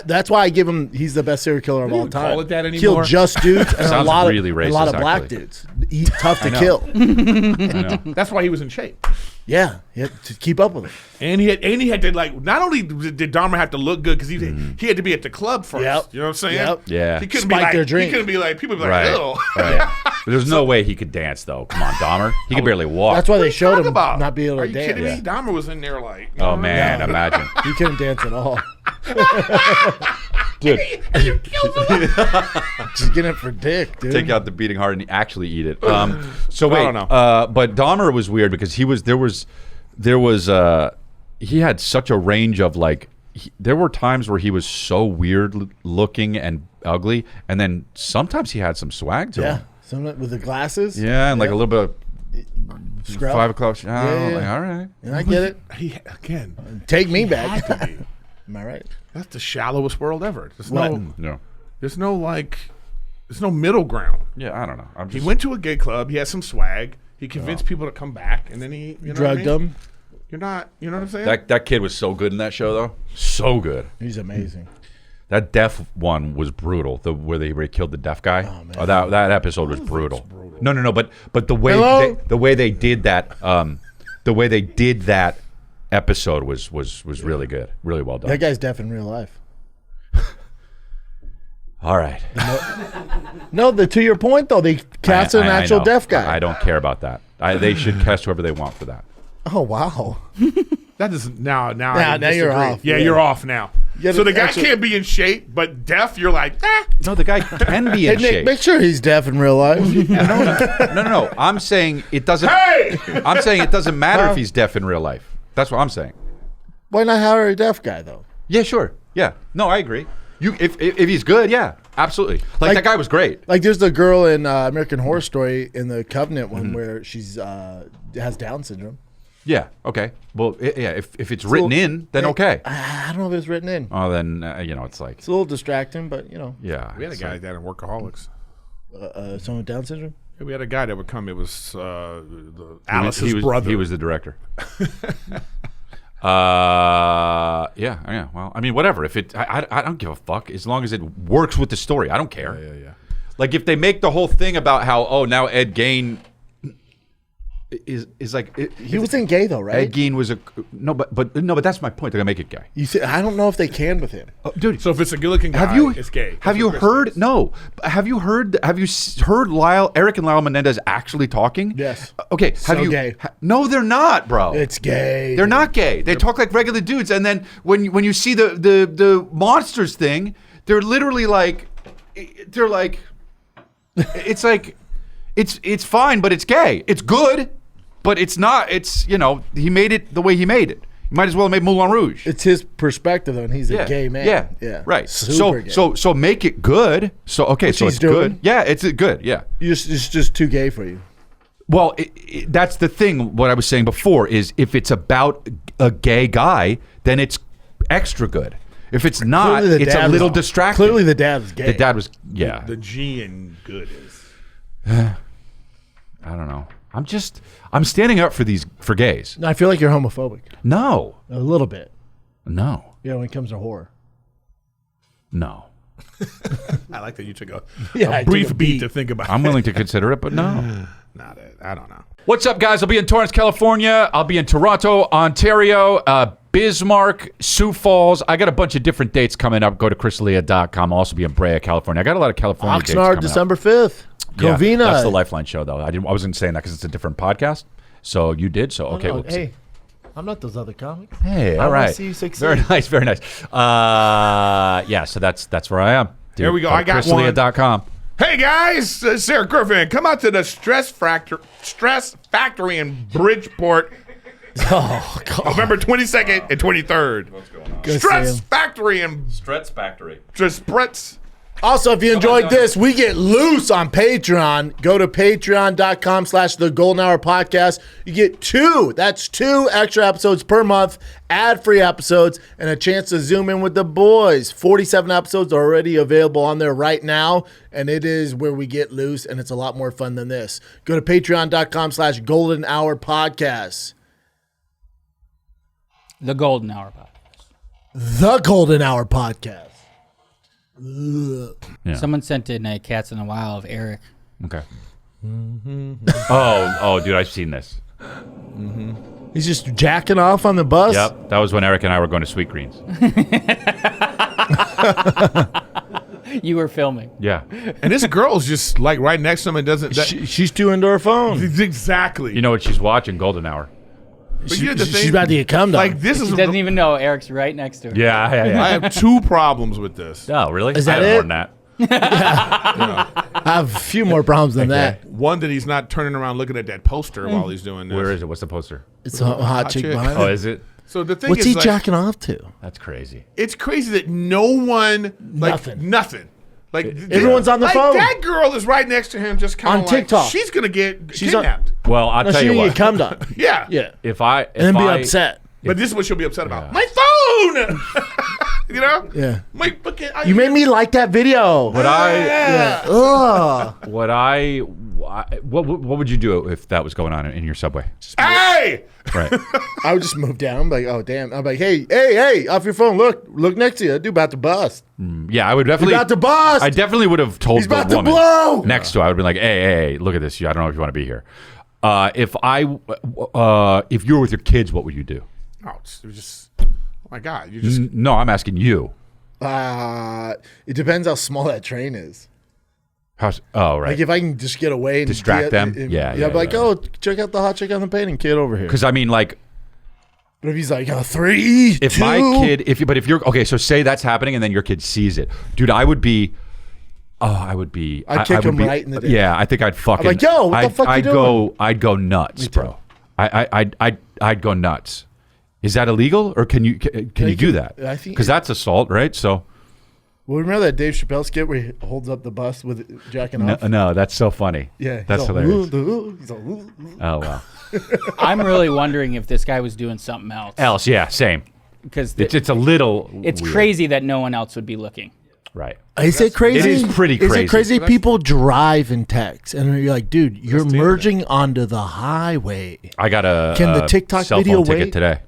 [SPEAKER 1] That's why I give him. He's the best serial killer of all
[SPEAKER 3] even
[SPEAKER 1] time.
[SPEAKER 3] call it that anymore?
[SPEAKER 1] Killed just dudes and a
[SPEAKER 2] Sounds
[SPEAKER 1] lot
[SPEAKER 2] really
[SPEAKER 1] of black
[SPEAKER 2] actually.
[SPEAKER 1] dudes. He's tough to
[SPEAKER 2] know.
[SPEAKER 1] kill.
[SPEAKER 2] I know.
[SPEAKER 3] That's why he was in shape.
[SPEAKER 1] Yeah, he had to keep up with it.
[SPEAKER 3] And he had to, like, not only did Dahmer have to look good because he had to be at the club first.
[SPEAKER 1] Yep.
[SPEAKER 3] You know what I'm saying?
[SPEAKER 1] Yep.
[SPEAKER 2] Yeah.
[SPEAKER 3] He couldn't
[SPEAKER 1] Spike
[SPEAKER 3] be like,
[SPEAKER 1] their drink.
[SPEAKER 3] He couldn't be like, people would be
[SPEAKER 2] Right.
[SPEAKER 3] like, ew.
[SPEAKER 2] Right. But there's no way he could dance though. Come on, Dahmer. He could barely walk.
[SPEAKER 1] That's why they showed
[SPEAKER 3] Talk
[SPEAKER 1] him
[SPEAKER 3] about.
[SPEAKER 1] not being able
[SPEAKER 3] Are
[SPEAKER 1] to
[SPEAKER 3] you
[SPEAKER 1] dance.
[SPEAKER 3] kidding me? Dahmer was in there like,
[SPEAKER 2] Oh man, imagine.
[SPEAKER 1] He couldn't dance at all.
[SPEAKER 2] Dude,
[SPEAKER 1] Just getting it for dick, dude.
[SPEAKER 2] take out the beating heart and actually eat it. So wait,
[SPEAKER 3] I don't know.
[SPEAKER 2] but Dahmer was weird because he had such a range of like. There were times where he was so weird looking and ugly, and then sometimes he had some swag to
[SPEAKER 1] Yeah,
[SPEAKER 2] him.
[SPEAKER 1] some with the glasses.
[SPEAKER 2] Yeah, and like a little bit of
[SPEAKER 1] Scrub.
[SPEAKER 2] 5 o'clock.
[SPEAKER 1] Yeah.
[SPEAKER 2] Like, all right.
[SPEAKER 1] And I get it.
[SPEAKER 3] He, again,
[SPEAKER 1] Take me back.
[SPEAKER 3] had to be.
[SPEAKER 1] Am I right?
[SPEAKER 3] That's the shallowest world ever. There's
[SPEAKER 1] What?
[SPEAKER 2] No.
[SPEAKER 3] there's no middle ground.
[SPEAKER 2] Yeah, I don't know. I'm
[SPEAKER 3] He
[SPEAKER 2] just,
[SPEAKER 3] went to a gay club. He had some swag. He convinced people to come back, and then he
[SPEAKER 1] Drugged him.
[SPEAKER 3] You're not. You know what I'm saying?
[SPEAKER 2] that kid was so good in that show though. So good.
[SPEAKER 1] He's amazing.
[SPEAKER 2] That deaf one was brutal. Where they killed the deaf guy.
[SPEAKER 1] Oh, man.
[SPEAKER 2] That episode was brutal. No. But the way
[SPEAKER 1] Hello?
[SPEAKER 2] the way they did that episode was really good. Really well done.
[SPEAKER 1] That guy's deaf in real life.
[SPEAKER 2] All right.
[SPEAKER 1] No, to your point though, they cast an
[SPEAKER 2] I
[SPEAKER 1] actual
[SPEAKER 2] know.
[SPEAKER 1] deaf guy.
[SPEAKER 2] I don't care about that. They should cast whoever they want for that.
[SPEAKER 1] Oh wow.
[SPEAKER 3] That is now.
[SPEAKER 1] Now
[SPEAKER 3] I
[SPEAKER 1] you're
[SPEAKER 3] disagree.
[SPEAKER 1] off.
[SPEAKER 3] Yeah,
[SPEAKER 1] Yeah.
[SPEAKER 3] you're off now.
[SPEAKER 1] Yeah,
[SPEAKER 3] So the guy
[SPEAKER 1] actually-
[SPEAKER 3] can't be in shape, but deaf. You're like,
[SPEAKER 2] No, the guy can be
[SPEAKER 1] Hey
[SPEAKER 2] in
[SPEAKER 1] Nick,
[SPEAKER 2] shape.
[SPEAKER 1] make sure he's deaf in real life.
[SPEAKER 2] No. I'm saying it doesn't.
[SPEAKER 3] Hey!
[SPEAKER 2] I'm saying it doesn't matter if he's deaf in real life. That's what I'm saying.
[SPEAKER 1] Why not hire a deaf guy though?
[SPEAKER 2] Yeah, sure. Yeah. No, I agree. If he's good, yeah, absolutely. Like that guy was great.
[SPEAKER 1] Like there's the girl in American Horror Story in the Covenant one where she's has Down syndrome.
[SPEAKER 2] Yeah. Okay. Well, yeah. If it's written in, then okay.
[SPEAKER 1] I don't know if it's written in.
[SPEAKER 2] Oh, then it's like
[SPEAKER 1] It's a little distracting, but
[SPEAKER 2] yeah.
[SPEAKER 3] We had a
[SPEAKER 2] it's
[SPEAKER 3] guy
[SPEAKER 2] like-
[SPEAKER 3] like that in Workaholics.
[SPEAKER 1] someone with Down syndrome.
[SPEAKER 3] Yeah, we had a guy that would come. It was
[SPEAKER 2] he
[SPEAKER 3] Alice's
[SPEAKER 2] was,
[SPEAKER 3] brother.
[SPEAKER 2] He was the director. Yeah. Well, I mean, whatever. If it, I don't give a fuck as long as it works with the story. I don't care.
[SPEAKER 3] Yeah.
[SPEAKER 2] Like if they make the whole thing about how now Ed Gein is like
[SPEAKER 1] He wasn't gay though, right?
[SPEAKER 2] Ed Gein was but that's my point. They're gonna make it gay.
[SPEAKER 1] You see, I don't know if they can with him.
[SPEAKER 2] Dude,
[SPEAKER 3] So if it's a good-looking guy,
[SPEAKER 2] have you
[SPEAKER 3] it's gay.
[SPEAKER 2] Have you heard? No. Have you heard Eric and Lyle Menendez actually talking?
[SPEAKER 1] Yes.
[SPEAKER 2] Okay. Have
[SPEAKER 1] So
[SPEAKER 2] you?
[SPEAKER 1] gay.
[SPEAKER 2] No, they're not, bro.
[SPEAKER 1] It's gay.
[SPEAKER 2] They're not gay. They talk like regular dudes, and then when you see the monsters thing, they're literally like, they're like, it's like, it's fine, but it's gay. It's good, but it's not. It's he made it the way he made it. You might as well have made Moulin Rouge.
[SPEAKER 1] It's his perspective though, and he's a gay man.
[SPEAKER 2] Yeah. Right.
[SPEAKER 1] Super gay.
[SPEAKER 2] So make it good. So okay.
[SPEAKER 1] Which
[SPEAKER 2] so
[SPEAKER 1] he's
[SPEAKER 2] it's good.
[SPEAKER 1] doing.
[SPEAKER 2] Yeah. It's good. Yeah.
[SPEAKER 1] It's just too gay for you.
[SPEAKER 2] Well, that's the thing. What I was saying before is if it's about a gay guy, then it's extra good. If it's not,
[SPEAKER 1] Clearly the
[SPEAKER 2] it's a
[SPEAKER 1] dad
[SPEAKER 2] little
[SPEAKER 1] was-
[SPEAKER 2] distracting.
[SPEAKER 1] Clearly the dad was gay.
[SPEAKER 2] The dad was, yeah.
[SPEAKER 3] The G in good is.
[SPEAKER 2] I don't know. I'm standing up for gays.
[SPEAKER 1] I feel like you're homophobic.
[SPEAKER 2] No.
[SPEAKER 1] A little bit.
[SPEAKER 2] No.
[SPEAKER 1] Yeah, when it comes to horror.
[SPEAKER 2] No.
[SPEAKER 3] I like that you took a
[SPEAKER 1] I took
[SPEAKER 3] brief
[SPEAKER 1] a
[SPEAKER 3] beat
[SPEAKER 1] beat.
[SPEAKER 3] to think about.
[SPEAKER 2] I'm willing to consider it, but no.
[SPEAKER 3] Not it. I don't know.
[SPEAKER 2] What's up, guys? I'll be in Torrance, California. I'll be in Toronto, Ontario, Bismarck, Sioux Falls. I got a bunch of different dates coming up. Go to chrisalia.com. I'll also be in Brea, California. I got a lot of California dates coming
[SPEAKER 1] Oxnard,
[SPEAKER 2] up.
[SPEAKER 1] December 5th.
[SPEAKER 2] Yeah,
[SPEAKER 1] Covina.
[SPEAKER 2] that's the Lifeline show, though. I wasn't saying that because it's a different podcast. So you did. So okay.
[SPEAKER 1] No,
[SPEAKER 2] whoops.
[SPEAKER 1] hey, I'm not those other comics.
[SPEAKER 2] Hey,
[SPEAKER 1] I
[SPEAKER 2] all
[SPEAKER 1] wanna
[SPEAKER 2] right.
[SPEAKER 1] see you succeed.
[SPEAKER 2] Very nice. Very nice. Yeah. So that's where I am.
[SPEAKER 3] Here we go. I got
[SPEAKER 2] chrisalia.com.
[SPEAKER 3] Hey guys, it's Erik Griffin. Come out to the Stress Factory in Bridgeport,
[SPEAKER 1] Oh, God.
[SPEAKER 3] November 22nd and 23rd. What's going on?
[SPEAKER 1] Go
[SPEAKER 3] Stress
[SPEAKER 1] see 'em.
[SPEAKER 3] Factory in
[SPEAKER 2] Stretz Factory.
[SPEAKER 3] Spritz.
[SPEAKER 1] Also, if you enjoyed this, we get loose on Patreon. Go to patreon.com/The Golden Hour Podcast. You get two extra episodes per month, ad-free episodes, and a chance to zoom in with the boys. 47 episodes are already available on there right now, and it is where we get loose, and it's a lot more fun than this. Go to patreon.com/Golden Hour Podcast.
[SPEAKER 5] The Golden Hour podcast.
[SPEAKER 1] The Golden Hour Podcast.
[SPEAKER 2] Yeah.
[SPEAKER 5] Someone sent in a Cats in the Wild of Eric.
[SPEAKER 2] Okay. Oh, dude, I've seen this.
[SPEAKER 1] He's just jacking off on the bus.
[SPEAKER 2] Yep, that was when Eric and I were going to Sweet Greens.
[SPEAKER 5] You were filming.
[SPEAKER 2] Yeah.
[SPEAKER 3] And this girl's just like right next to him and doesn't.
[SPEAKER 1] She's too into her phone.
[SPEAKER 3] Exactly.
[SPEAKER 2] You know what she's watching? Golden Hour.
[SPEAKER 3] But you know the
[SPEAKER 1] She's
[SPEAKER 3] thing,
[SPEAKER 1] about to get cummed on.
[SPEAKER 3] like this
[SPEAKER 5] She
[SPEAKER 3] is.
[SPEAKER 5] doesn't even know Eric's right next to her.
[SPEAKER 2] Yeah.
[SPEAKER 3] I have two problems with this.
[SPEAKER 2] Oh, really?
[SPEAKER 1] Is that
[SPEAKER 2] I have
[SPEAKER 1] it?
[SPEAKER 2] more than that.
[SPEAKER 1] I have a few more problems than that.
[SPEAKER 3] One, that he's not turning around looking at that poster while he's doing this.
[SPEAKER 2] Where is it? What's the poster?
[SPEAKER 1] It's a hot chick
[SPEAKER 3] chick.
[SPEAKER 1] behind
[SPEAKER 2] Oh,
[SPEAKER 1] him.
[SPEAKER 2] is it?
[SPEAKER 3] So the thing
[SPEAKER 1] What's
[SPEAKER 3] is,
[SPEAKER 1] he
[SPEAKER 3] like,
[SPEAKER 1] jacking off to?
[SPEAKER 2] That's crazy.
[SPEAKER 3] it's crazy that no one, like
[SPEAKER 1] Nothing.
[SPEAKER 3] Like
[SPEAKER 1] Everyone's on the
[SPEAKER 3] like,
[SPEAKER 1] phone.
[SPEAKER 3] That girl is right next to him, just kind
[SPEAKER 1] On
[SPEAKER 3] of like
[SPEAKER 1] TikTok.
[SPEAKER 3] she's gonna get
[SPEAKER 1] She's on-
[SPEAKER 3] kidnapped.
[SPEAKER 2] Well, I'll
[SPEAKER 1] No,
[SPEAKER 2] tell
[SPEAKER 1] she
[SPEAKER 2] you
[SPEAKER 1] didn't
[SPEAKER 2] what.
[SPEAKER 1] get cummed on.
[SPEAKER 3] Yeah,
[SPEAKER 1] Yeah.
[SPEAKER 2] If I
[SPEAKER 1] And then be upset.
[SPEAKER 3] But this is what she'll be upset about.
[SPEAKER 2] Yeah.
[SPEAKER 3] My phone. You know.
[SPEAKER 1] Yeah.
[SPEAKER 3] My fucking.
[SPEAKER 1] You made me like that video.
[SPEAKER 2] What
[SPEAKER 1] Yeah. Ugh.
[SPEAKER 2] what would you do if that was going on in your subway?
[SPEAKER 3] Hey.
[SPEAKER 2] Right.
[SPEAKER 1] I would just move down. I'm like, oh, damn. I'm like, hey, off your phone. Look next to you. That dude about to bust.
[SPEAKER 2] Yeah, I would definitely.
[SPEAKER 1] He's about to bust.
[SPEAKER 2] I definitely would have told
[SPEAKER 1] He's
[SPEAKER 2] the
[SPEAKER 1] about to
[SPEAKER 2] woman
[SPEAKER 1] blow.
[SPEAKER 2] next to her. I would be like, hey, look at this. I don't know if you want to be here. If you were with your kids, what would you do?
[SPEAKER 3] Oh, it was just. Oh my God! You just.
[SPEAKER 2] No, I'm asking you.
[SPEAKER 1] It depends how small that train is.
[SPEAKER 2] Oh, right.
[SPEAKER 1] Like, if I can just get away and
[SPEAKER 2] Distract them? Yeah,
[SPEAKER 1] I'd be like,
[SPEAKER 2] yeah.
[SPEAKER 1] oh, check out the hot chick on the painting kid over here.
[SPEAKER 2] Because I mean, like,
[SPEAKER 1] But if he's like, 3,
[SPEAKER 2] if
[SPEAKER 1] 2.
[SPEAKER 2] my kid, if you're okay, so say that's happening and then your kid sees it, dude, I would be.
[SPEAKER 1] I'd kick
[SPEAKER 2] I would
[SPEAKER 1] him
[SPEAKER 2] be,
[SPEAKER 1] right in the dick.
[SPEAKER 2] Yeah, I think I'd fucking.
[SPEAKER 1] like, yo, what the fuck you
[SPEAKER 2] I'd
[SPEAKER 1] doing?
[SPEAKER 2] I'd go nuts, bro. I'd go nuts. Is that illegal, or can you do that?
[SPEAKER 1] I think-
[SPEAKER 2] because that's assault, right? So.
[SPEAKER 1] Well, remember that Dave Chappelle skit where he holds up the bus with jacking off?
[SPEAKER 2] No, that's so funny.
[SPEAKER 1] Yeah.
[SPEAKER 2] That's
[SPEAKER 1] he's all,
[SPEAKER 2] hilarious.
[SPEAKER 1] He's all, ooh.
[SPEAKER 2] Oh wow.
[SPEAKER 5] I'm really wondering if this guy was doing something else.
[SPEAKER 2] Yeah, same.
[SPEAKER 5] Because
[SPEAKER 2] It's a little.
[SPEAKER 5] it's
[SPEAKER 2] weird.
[SPEAKER 5] crazy that no one else would be looking.
[SPEAKER 2] Right.
[SPEAKER 1] Is it crazy?
[SPEAKER 2] It is pretty
[SPEAKER 1] Is
[SPEAKER 2] crazy.
[SPEAKER 1] it crazy people drive and text? And you're like, dude, you're merging onto the highway.
[SPEAKER 2] I got a
[SPEAKER 1] Can the TikTok
[SPEAKER 2] cell
[SPEAKER 1] video
[SPEAKER 2] phone ticket
[SPEAKER 1] wait?
[SPEAKER 2] today.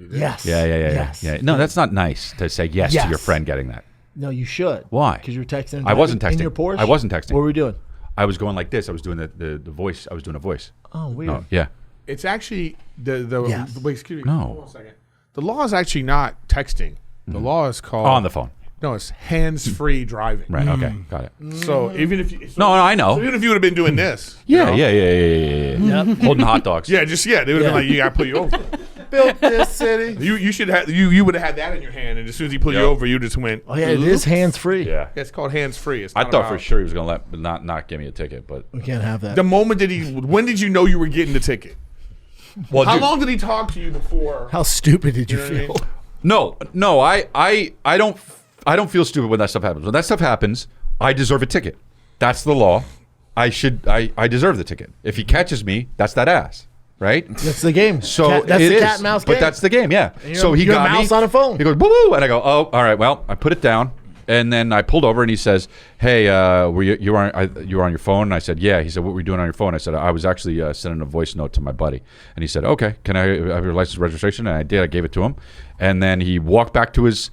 [SPEAKER 1] Yes.
[SPEAKER 2] Yeah. No, that's not nice to say yes to your
[SPEAKER 1] Yes.
[SPEAKER 2] friend getting that.
[SPEAKER 1] No, you should.
[SPEAKER 2] Why?
[SPEAKER 1] Because you're texting.
[SPEAKER 2] I wasn't
[SPEAKER 1] In
[SPEAKER 2] texting.
[SPEAKER 1] your Porsche?
[SPEAKER 2] I wasn't texting.
[SPEAKER 1] What were we doing?
[SPEAKER 2] I was going like this. I was doing the voice. I was doing a voice.
[SPEAKER 1] Oh, weird.
[SPEAKER 2] No, yeah.
[SPEAKER 3] It's actually the
[SPEAKER 1] Yes.
[SPEAKER 3] wait, excuse me.
[SPEAKER 2] No.
[SPEAKER 3] Hold on a second. The law is actually not texting. The law is called
[SPEAKER 2] On the phone.
[SPEAKER 3] No, it's hands-free driving.
[SPEAKER 2] Right. Okay. Got it.
[SPEAKER 3] So even if you
[SPEAKER 2] No, I know.
[SPEAKER 3] so even if you would have been doing this,
[SPEAKER 2] Yeah. Holding hot dogs.
[SPEAKER 3] they would have been like, you got to pull you over.
[SPEAKER 1] Built this city.
[SPEAKER 3] You should have you would have had that in your hand, and as soon as he pulled you
[SPEAKER 2] Yep.
[SPEAKER 3] over, you just went.
[SPEAKER 1] Oh, yeah, it is hands-free.
[SPEAKER 2] Yeah.
[SPEAKER 3] It's called hands-free. It's
[SPEAKER 2] I
[SPEAKER 3] not
[SPEAKER 2] thought for
[SPEAKER 3] about-
[SPEAKER 2] sure he was gonna not give me a ticket, but
[SPEAKER 1] We can't have that.
[SPEAKER 3] The moment when did you know you were getting the ticket?
[SPEAKER 2] well,
[SPEAKER 3] How
[SPEAKER 2] dude,
[SPEAKER 3] long did he talk to you before?
[SPEAKER 1] How stupid did you
[SPEAKER 3] You know what I
[SPEAKER 1] feel?
[SPEAKER 3] mean?
[SPEAKER 2] No, I don't feel stupid when that stuff happens. When that stuff happens, I deserve a ticket. That's the law. I deserve the ticket. If he catches me, that's that ass, right?
[SPEAKER 1] That's the game.
[SPEAKER 2] So
[SPEAKER 1] that's
[SPEAKER 2] it
[SPEAKER 1] the
[SPEAKER 2] is,
[SPEAKER 1] cat and mouse game.
[SPEAKER 2] but that's the game, yeah. So he
[SPEAKER 1] you're
[SPEAKER 2] got
[SPEAKER 1] a mouse
[SPEAKER 2] me.
[SPEAKER 1] on a phone.
[SPEAKER 2] He goes boo boo, and I go, oh, all right. Well, I put it down, and then I pulled over, and he says, hey, were you were on your phone? And I said, yeah. He said, what were you doing on your phone? I said, I was actually sending a voice note to my buddy, and he said, okay, can I have your license registration? And I did. I gave it to him, and then he walked back to his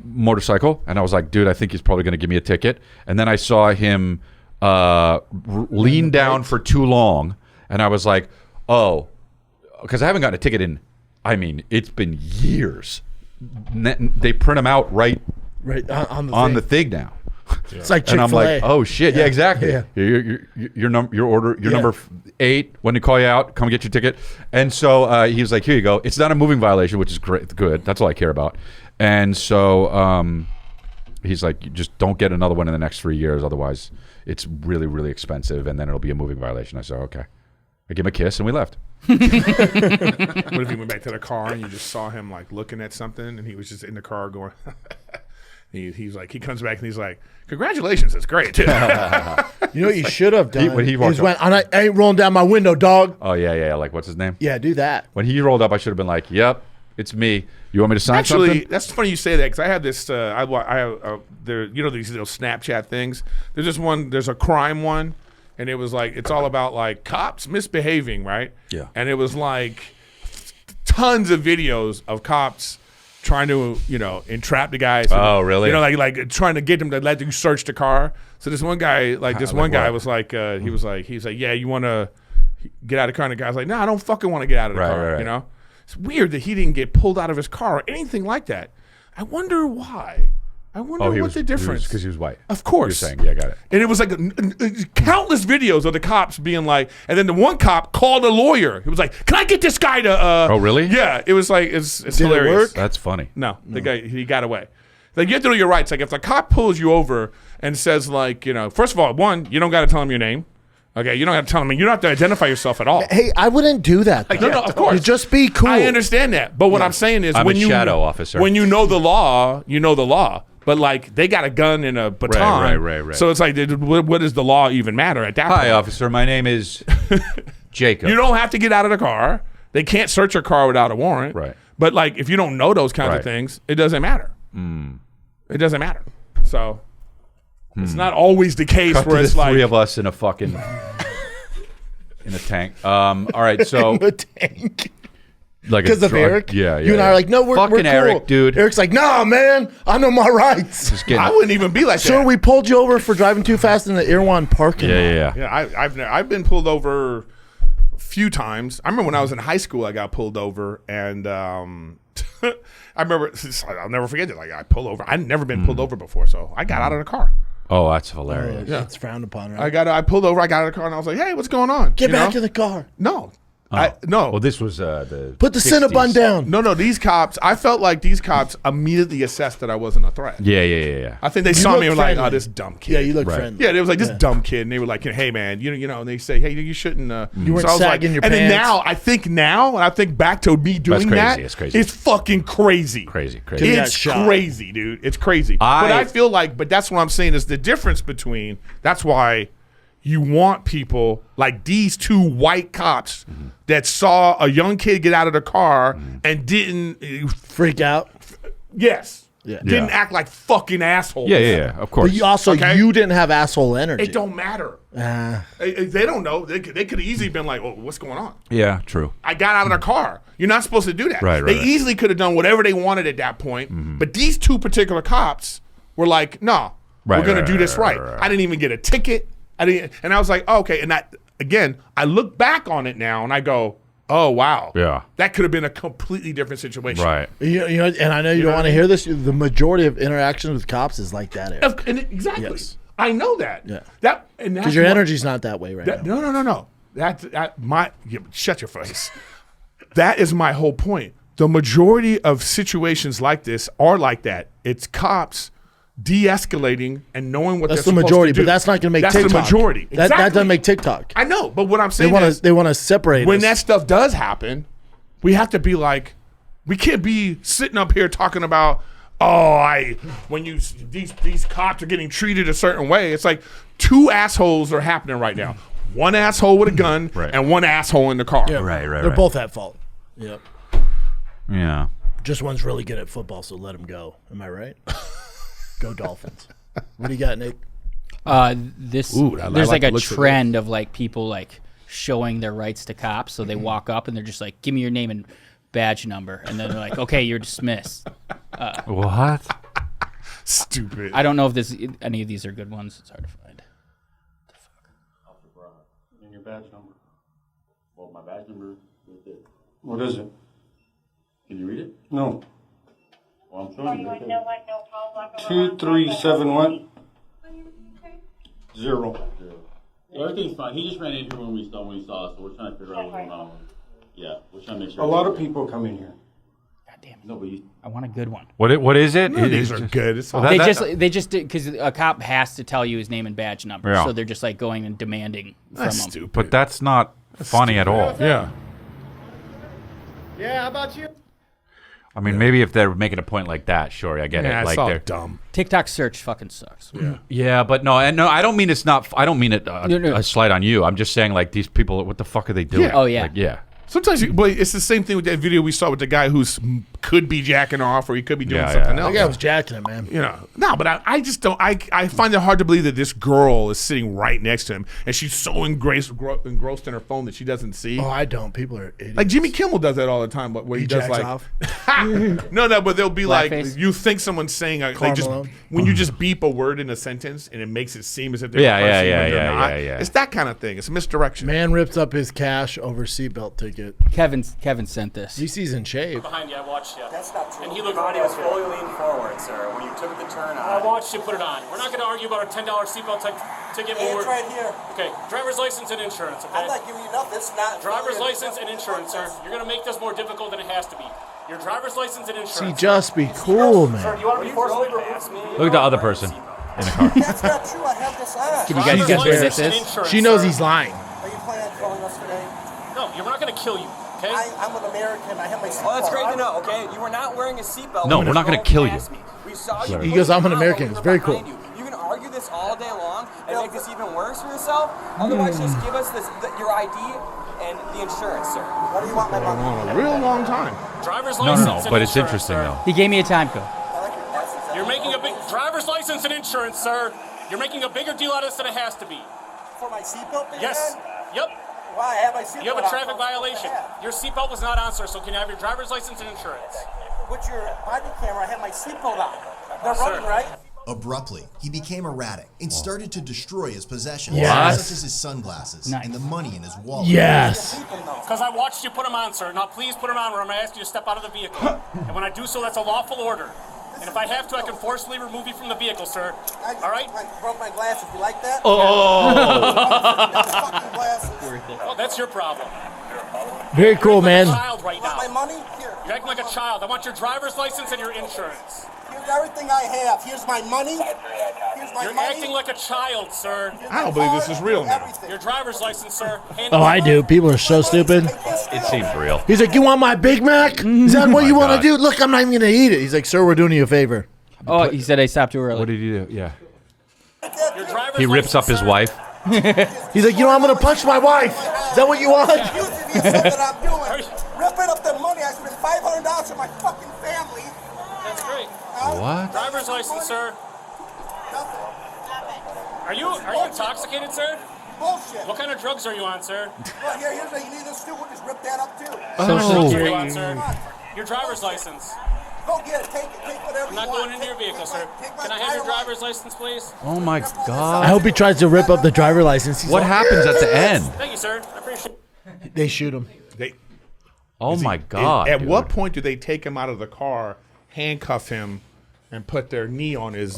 [SPEAKER 2] motorcycle, and I was like, dude, I think he's probably going to give me a ticket. And then I saw him lean down for too long, and I was like, oh, because I haven't gotten a ticket in, I mean, it's been years. They print them out right on the thing now.
[SPEAKER 1] It's like
[SPEAKER 2] And
[SPEAKER 1] Chick-fil-A.
[SPEAKER 2] I'm like, oh shit, yeah, exactly.
[SPEAKER 1] Yeah.
[SPEAKER 2] Your number 8 when they call you out, come get your ticket. And so he was like, here you go. It's not a moving violation, which is great, good. That's all I care about. And so he's like, you just don't get another one in the next 3 years, otherwise it's really, really expensive, and then it'll be a moving violation. I said, okay. I gave him a kiss, and we left.
[SPEAKER 3] What if he went back to the car and you just saw him like looking at something, and he was just in the car going? He's like, he comes back and he's like, congratulations, it's great.
[SPEAKER 1] You know what you should have done?
[SPEAKER 2] when he walked
[SPEAKER 1] went, I ain't rolling down my window, dog.
[SPEAKER 2] Oh, yeah. Like, what's his name?
[SPEAKER 1] Yeah, do that.
[SPEAKER 2] When he rolled up, I should have been like, yep, it's me. You want me to sign
[SPEAKER 3] Actually,
[SPEAKER 2] something?
[SPEAKER 3] that's funny you say that, because I had this. I have there. You know these little Snapchat things. There's this one. There's a crime one, and it was like it's all about like cops misbehaving, right?
[SPEAKER 2] Yeah.
[SPEAKER 3] And it was like tons of videos of cops trying to entrap the guys.
[SPEAKER 2] Oh, really?
[SPEAKER 3] Like trying to get them to let you search the car. So this one guy,
[SPEAKER 2] what?
[SPEAKER 3] was like, he was like, yeah, you want to get out of the car? And the guy's like, no, I don't fucking want to get out of the car.
[SPEAKER 2] Right.
[SPEAKER 3] You know. It's weird that he didn't get pulled out of his car or anything like that. I wonder why. I wonder what the difference.
[SPEAKER 2] Because he was white.
[SPEAKER 3] Of course.
[SPEAKER 2] You're saying, yeah, got it.
[SPEAKER 3] And it was like countless videos of the cops being like, and then the one cop called a lawyer. He was like, "Can I get this guy to?"
[SPEAKER 2] Oh, really?
[SPEAKER 3] Yeah. It was like it's
[SPEAKER 1] Did
[SPEAKER 3] hilarious.
[SPEAKER 1] it work?
[SPEAKER 2] That's funny.
[SPEAKER 3] No, the guy he got away. Like you have to know your rights. Like if the cop pulls you over and says like, first of all, one, you don't got to tell him your name. Okay, you don't have to tell him. You don't have to identify yourself at all.
[SPEAKER 1] Hey, I wouldn't do that.
[SPEAKER 3] No, of course.
[SPEAKER 1] You just be cool.
[SPEAKER 3] I understand that, but what I'm saying is,
[SPEAKER 2] I'm
[SPEAKER 3] when
[SPEAKER 2] a
[SPEAKER 3] you
[SPEAKER 2] shadow officer.
[SPEAKER 3] when you know the law, you know the law. But like they got a gun and a baton,
[SPEAKER 2] Right.
[SPEAKER 3] So it's like, what does the law even matter at that point?
[SPEAKER 2] Hi, officer. My name is Jacob.
[SPEAKER 3] You don't have to get out of the car. They can't search your car without a warrant.
[SPEAKER 2] Right.
[SPEAKER 3] But like, if you don't know those kinds of
[SPEAKER 2] Right.
[SPEAKER 3] things, it doesn't matter. It doesn't matter. So it's not always the case
[SPEAKER 2] Cut
[SPEAKER 3] where
[SPEAKER 2] to
[SPEAKER 3] it's
[SPEAKER 2] the
[SPEAKER 3] like
[SPEAKER 2] three of us in a fucking in a tank. All right, so
[SPEAKER 1] the tank.
[SPEAKER 2] like
[SPEAKER 1] Because of Eric?
[SPEAKER 2] Yeah.
[SPEAKER 1] You and I are like, no, we're
[SPEAKER 2] fucking
[SPEAKER 1] we're cool.
[SPEAKER 2] Eric, dude.
[SPEAKER 1] Eric's like, nah, man, I know my rights.
[SPEAKER 2] Just kidding.
[SPEAKER 3] I wouldn't even be like
[SPEAKER 1] Sure,
[SPEAKER 3] that.
[SPEAKER 1] we pulled you over for driving too fast in the Irwan parking lot.
[SPEAKER 2] Yeah.
[SPEAKER 3] Yeah, I've been pulled over a few times. I remember when I was in high school, I got pulled over, and I remember I'll never forget it. Like I pulled over. I'd never been pulled over before, so I got out of the car.
[SPEAKER 2] Oh, that's hilarious.
[SPEAKER 1] Yeah. It's frowned upon, right?
[SPEAKER 3] I pulled over. I got out of the car, and I was like, "Hey, what's going on?
[SPEAKER 1] Get back in the car.
[SPEAKER 3] No,
[SPEAKER 2] Oh.
[SPEAKER 3] no."
[SPEAKER 2] Well, this was the
[SPEAKER 1] Put the
[SPEAKER 2] 60s.
[SPEAKER 1] Cinnabon down.
[SPEAKER 3] No, these cops, I felt like these cops immediately assessed that I wasn't a threat.
[SPEAKER 2] Yeah.
[SPEAKER 3] I think they
[SPEAKER 1] You
[SPEAKER 3] saw
[SPEAKER 1] look
[SPEAKER 3] me and were like,
[SPEAKER 1] friendly.
[SPEAKER 3] oh, this dumb kid.
[SPEAKER 1] Yeah, you look
[SPEAKER 2] Right.
[SPEAKER 1] friendly.
[SPEAKER 3] Yeah, it was like this dumb kid, and they were like, hey, man, you know, and they say, hey, you shouldn't.
[SPEAKER 1] You weren't
[SPEAKER 3] so I was
[SPEAKER 1] sagging your
[SPEAKER 3] and then
[SPEAKER 1] pants.
[SPEAKER 3] when I think back to me doing
[SPEAKER 2] crazy,
[SPEAKER 3] that,
[SPEAKER 2] it's crazy.
[SPEAKER 3] it's fucking crazy.
[SPEAKER 2] Crazy.
[SPEAKER 1] Could've got
[SPEAKER 3] It's
[SPEAKER 1] shot.
[SPEAKER 3] crazy, dude. It's crazy. But I feel like, but that's what I'm saying is the difference between, that's why you want people like these two white cops that saw a young kid get out of the car and didn't,
[SPEAKER 1] Freak out.
[SPEAKER 3] didn't act like fucking assholes.
[SPEAKER 2] Yeah. Of course.
[SPEAKER 1] But you also,
[SPEAKER 3] Okay.
[SPEAKER 1] you didn't have asshole energy.
[SPEAKER 3] It don't matter. They don't know. They could easily been like, oh, what's going on?
[SPEAKER 2] Yeah. True.
[SPEAKER 3] I got out of the car. You're not supposed to do that.
[SPEAKER 2] Right,
[SPEAKER 3] They
[SPEAKER 2] right.
[SPEAKER 3] easily could have done whatever they wanted at that point. But these two particular cops were like, no,
[SPEAKER 2] Right,
[SPEAKER 3] we're going
[SPEAKER 2] right,
[SPEAKER 3] to do this
[SPEAKER 2] right.
[SPEAKER 3] I didn't even get a ticket. And I was like, oh, okay. And that, again, I look back on it now and I go, oh, wow.
[SPEAKER 2] Yeah.
[SPEAKER 3] That could have been a completely different situation.
[SPEAKER 2] Right.
[SPEAKER 1] You know, and I know you don't want to hear this. The majority of interactions with cops is like that, Eric.
[SPEAKER 3] Exactly.
[SPEAKER 1] Yes.
[SPEAKER 3] I know that.
[SPEAKER 1] Yeah.
[SPEAKER 3] Because
[SPEAKER 1] Your energy's not that way right now.
[SPEAKER 3] No. Shut your face. That is my whole point. The majority of situations like this are like that. It's cops de-escalating and knowing what
[SPEAKER 1] That's
[SPEAKER 3] they're
[SPEAKER 1] the
[SPEAKER 3] supposed
[SPEAKER 1] majority,
[SPEAKER 3] to do.
[SPEAKER 1] but that's not going to make
[SPEAKER 3] That's
[SPEAKER 1] TikTok.
[SPEAKER 3] the majority.
[SPEAKER 1] That doesn't make TikTok.
[SPEAKER 3] I know, but what I'm
[SPEAKER 1] They
[SPEAKER 3] saying
[SPEAKER 1] want
[SPEAKER 3] is
[SPEAKER 1] to. They want to separate
[SPEAKER 3] when
[SPEAKER 1] us.
[SPEAKER 3] that stuff does happen, we have to be like, we can't be sitting up here talking about, when these cops are getting treated a certain way, it's like two assholes are happening right now. One asshole with a gun and one asshole in the car.
[SPEAKER 1] Yeah,
[SPEAKER 2] Right.
[SPEAKER 1] They're both at fault. Yep.
[SPEAKER 2] Yeah.
[SPEAKER 1] Just one's really good at football, so let him go. Am I right? Go Dolphins. What do you got, Nick?
[SPEAKER 5] There's like a trend of like people like showing their rights to cops. So they walk up and they're just like, give me your name and badge number. And then they're like, okay, you're dismissed.
[SPEAKER 2] What?
[SPEAKER 3] Stupid.
[SPEAKER 5] I don't know if any of these are good ones. It's hard to find.
[SPEAKER 6] And your badge number. Well, my badge number is there. What is it? Can you read it? No. Well, I'm showing you. 2371 0. Everything's fine. He just ran in here when we saw us, so we're trying to figure out what's going on. Yeah, we're trying to make sure.
[SPEAKER 7] A lot of people come in here.
[SPEAKER 5] God damn it.
[SPEAKER 6] No, but
[SPEAKER 5] I want a good one.
[SPEAKER 2] What is it?
[SPEAKER 3] These are good. It's all
[SPEAKER 5] They just did because a cop has to tell you his name and badge number,
[SPEAKER 2] Yeah.
[SPEAKER 5] so they're just like going and demanding from him.
[SPEAKER 3] stupid.
[SPEAKER 2] But that's not funny at all.
[SPEAKER 3] Yeah.
[SPEAKER 1] Yeah, how about you?
[SPEAKER 2] I mean, maybe if they're making a point like that, sure, I get
[SPEAKER 3] Yeah,
[SPEAKER 2] it.
[SPEAKER 3] it's
[SPEAKER 2] Like
[SPEAKER 3] all
[SPEAKER 2] they're
[SPEAKER 3] dumb.
[SPEAKER 5] TikTok search fucking sucks.
[SPEAKER 2] Yeah, but no, I don't mean it's not. I don't mean it a slight on you. I'm just saying like these people. What the fuck are they doing?
[SPEAKER 3] Yeah.
[SPEAKER 5] Oh, yeah.
[SPEAKER 2] Like, yeah.
[SPEAKER 3] Sometimes, but it's the same thing with that video we saw with the guy who's could be jacking off or he could be doing something else.
[SPEAKER 1] That guy was jacking it, man.
[SPEAKER 3] You know, no, but I just don't. I find it hard to believe that this girl is sitting right next to him and she's so engrossed in her phone that she doesn't see.
[SPEAKER 1] Oh, I don't. People are idiots.
[SPEAKER 3] Like Jimmy Kimmel does that all the time, but where he does
[SPEAKER 1] jacks
[SPEAKER 3] like,
[SPEAKER 1] off.
[SPEAKER 3] no, but they'll be like,
[SPEAKER 5] Blackface?
[SPEAKER 3] you think someone's saying like just
[SPEAKER 1] Malone.
[SPEAKER 3] when you just beep a word in a sentence and it makes it seem as if they're
[SPEAKER 2] Yeah,
[SPEAKER 3] cursing
[SPEAKER 2] yeah,
[SPEAKER 3] when they're
[SPEAKER 2] yeah,
[SPEAKER 3] not.
[SPEAKER 2] yeah.
[SPEAKER 3] It's that kind of thing. It's a misdirection.
[SPEAKER 1] Man rips up his cash over seatbelt ticket.
[SPEAKER 5] Kevin sent this.
[SPEAKER 1] DC's in shape.
[SPEAKER 8] Behind you, I watched you.
[SPEAKER 9] That's not true.
[SPEAKER 8] And he looked
[SPEAKER 9] Body
[SPEAKER 8] real
[SPEAKER 9] was
[SPEAKER 8] good.
[SPEAKER 9] fully leaned forward, sir, when you took the turn
[SPEAKER 8] I
[SPEAKER 9] on.
[SPEAKER 8] watched you put it on. We're not going to argue about a $10 seatbelt ticket.
[SPEAKER 9] Hey,
[SPEAKER 8] But
[SPEAKER 9] it's right here.
[SPEAKER 8] Okay, driver's license and insurance, okay?
[SPEAKER 9] I'm not giving you enough. It's not.
[SPEAKER 8] Driver's license and insurance, sir. You're going to make this more difficult than it has to be. Your driver's license and
[SPEAKER 1] See,
[SPEAKER 8] insurance.
[SPEAKER 1] just be cool,
[SPEAKER 8] Sir,
[SPEAKER 1] man.
[SPEAKER 8] do you want to be forcibly pass me?
[SPEAKER 2] Look at the other person in the car.
[SPEAKER 9] That's not true. I have this on.
[SPEAKER 5] Can you guys
[SPEAKER 8] Driver's
[SPEAKER 5] guess what
[SPEAKER 8] license
[SPEAKER 5] this
[SPEAKER 8] and
[SPEAKER 5] is?
[SPEAKER 8] insurance,
[SPEAKER 1] She knows
[SPEAKER 8] sir.
[SPEAKER 1] he's lying.
[SPEAKER 9] Are you planning on killing us today?
[SPEAKER 8] No, you're not going to kill you, okay?
[SPEAKER 9] I'm an American. I have my seatbelt.
[SPEAKER 10] Well, that's great to know, okay? You were not wearing a seatbelt.
[SPEAKER 2] No,
[SPEAKER 10] when
[SPEAKER 2] we're not
[SPEAKER 10] you
[SPEAKER 2] gonna kill
[SPEAKER 10] drove past
[SPEAKER 2] you.
[SPEAKER 10] me. We saw you.
[SPEAKER 1] He
[SPEAKER 10] put
[SPEAKER 1] goes,
[SPEAKER 10] your
[SPEAKER 1] "I'm an
[SPEAKER 10] arm
[SPEAKER 1] American."
[SPEAKER 10] when
[SPEAKER 1] It's
[SPEAKER 10] we
[SPEAKER 1] very
[SPEAKER 10] were
[SPEAKER 1] cool.
[SPEAKER 10] behind You can argue this all day long and make this even worse for yourself. Otherwise, just give us your ID and the insurance, sir.
[SPEAKER 9] What do you want my money?
[SPEAKER 3] On a real long time.
[SPEAKER 8] Driver's
[SPEAKER 2] No,
[SPEAKER 8] license
[SPEAKER 2] no,
[SPEAKER 8] and
[SPEAKER 2] but it's
[SPEAKER 8] insurance,
[SPEAKER 2] interesting
[SPEAKER 8] sir.
[SPEAKER 2] though.
[SPEAKER 5] He gave me a time code.
[SPEAKER 9] I like your glasses.
[SPEAKER 8] You're making a big driver's license and insurance, sir. You're making a bigger deal out of this than it has to be.
[SPEAKER 9] For my seatbelt being
[SPEAKER 8] Yes.
[SPEAKER 9] on?
[SPEAKER 8] Yep.
[SPEAKER 9] Why? I have my seatbelt
[SPEAKER 8] You have a
[SPEAKER 9] on.
[SPEAKER 8] traffic
[SPEAKER 9] What the
[SPEAKER 8] violation.
[SPEAKER 9] heck?
[SPEAKER 8] Your seatbelt was not on, sir, so can you have your driver's license and insurance?
[SPEAKER 9] With your body camera, I have my seatbelt on. They're
[SPEAKER 8] Sir.
[SPEAKER 9] running, right?
[SPEAKER 11] Abruptly, he became erratic and started to destroy his possessions,
[SPEAKER 1] Yes.
[SPEAKER 11] such as his sunglasses
[SPEAKER 5] Nice.
[SPEAKER 11] and the money in his wallet.
[SPEAKER 1] Yes.
[SPEAKER 8] Because I watched you put them on, sir. Now please put them on or I'm going to ask you to step out of the vehicle. And when I do so, that's a lawful order. And if I have to, I can forcibly remove you from the vehicle, sir. All right?
[SPEAKER 9] I broke my glasses. You like that? Fucking glasses.
[SPEAKER 8] Well, that's your problem.
[SPEAKER 1] Very cool,
[SPEAKER 8] You're acting
[SPEAKER 1] man.
[SPEAKER 8] like a child right
[SPEAKER 9] Want my
[SPEAKER 8] now.
[SPEAKER 9] money? Here.
[SPEAKER 8] You're acting like a child. I want your driver's license and your insurance.
[SPEAKER 9] Here's everything I have. Here's my money. Here's my
[SPEAKER 8] You're
[SPEAKER 9] money.
[SPEAKER 8] acting like a child, sir.
[SPEAKER 3] I don't believe this is real now.
[SPEAKER 9] Everything.
[SPEAKER 8] Your driver's license, sir. Hand
[SPEAKER 1] Oh, I do. People are so stupid.
[SPEAKER 2] It seems real.
[SPEAKER 1] He's like, "You want my Big Mac? Is that what you want to
[SPEAKER 2] God.
[SPEAKER 1] do? Look, I'm not even gonna eat it." He's like, "Sir, we're doing you a favor."
[SPEAKER 5] Oh, he said I stopped too early.
[SPEAKER 2] What did he do? Yeah.
[SPEAKER 8] Your driver's
[SPEAKER 2] He rips
[SPEAKER 8] license,
[SPEAKER 2] up his
[SPEAKER 8] sir.
[SPEAKER 2] wife.
[SPEAKER 1] He's like, "You know, I'm gonna punch my wife." Is that what you want?
[SPEAKER 9] Excuse me, it's something I'm doing. Ripping up the money. I spent $500 on my fucking family.
[SPEAKER 8] That's great.
[SPEAKER 2] What?
[SPEAKER 8] Driver's license, sir. Are you intoxicated, sir?
[SPEAKER 9] Bullshit.
[SPEAKER 8] What kind of drugs are you on, sir?
[SPEAKER 9] Well, here's a, you need this too. We'll just rip that up too.
[SPEAKER 5] Social
[SPEAKER 8] What are
[SPEAKER 5] Security.
[SPEAKER 8] you on, sir? Your driver's license.
[SPEAKER 9] Go get it. Take it. Take whatever
[SPEAKER 8] I'm
[SPEAKER 9] you
[SPEAKER 8] not
[SPEAKER 9] want.
[SPEAKER 8] going into your vehicle, sir.
[SPEAKER 9] Take my
[SPEAKER 8] Can I have your
[SPEAKER 9] entire
[SPEAKER 8] driver's license, please?
[SPEAKER 2] Oh my
[SPEAKER 1] I
[SPEAKER 2] God.
[SPEAKER 1] hope he tries to rip up the driver license. He's
[SPEAKER 2] What
[SPEAKER 1] like,
[SPEAKER 2] happens at the end?
[SPEAKER 8] Thank you, sir. I appreciate it.
[SPEAKER 1] They shoot him.
[SPEAKER 3] They,
[SPEAKER 2] Oh my God.
[SPEAKER 3] At
[SPEAKER 2] dude.
[SPEAKER 3] what point do they take him out of the car, handcuff him, and put their knee on his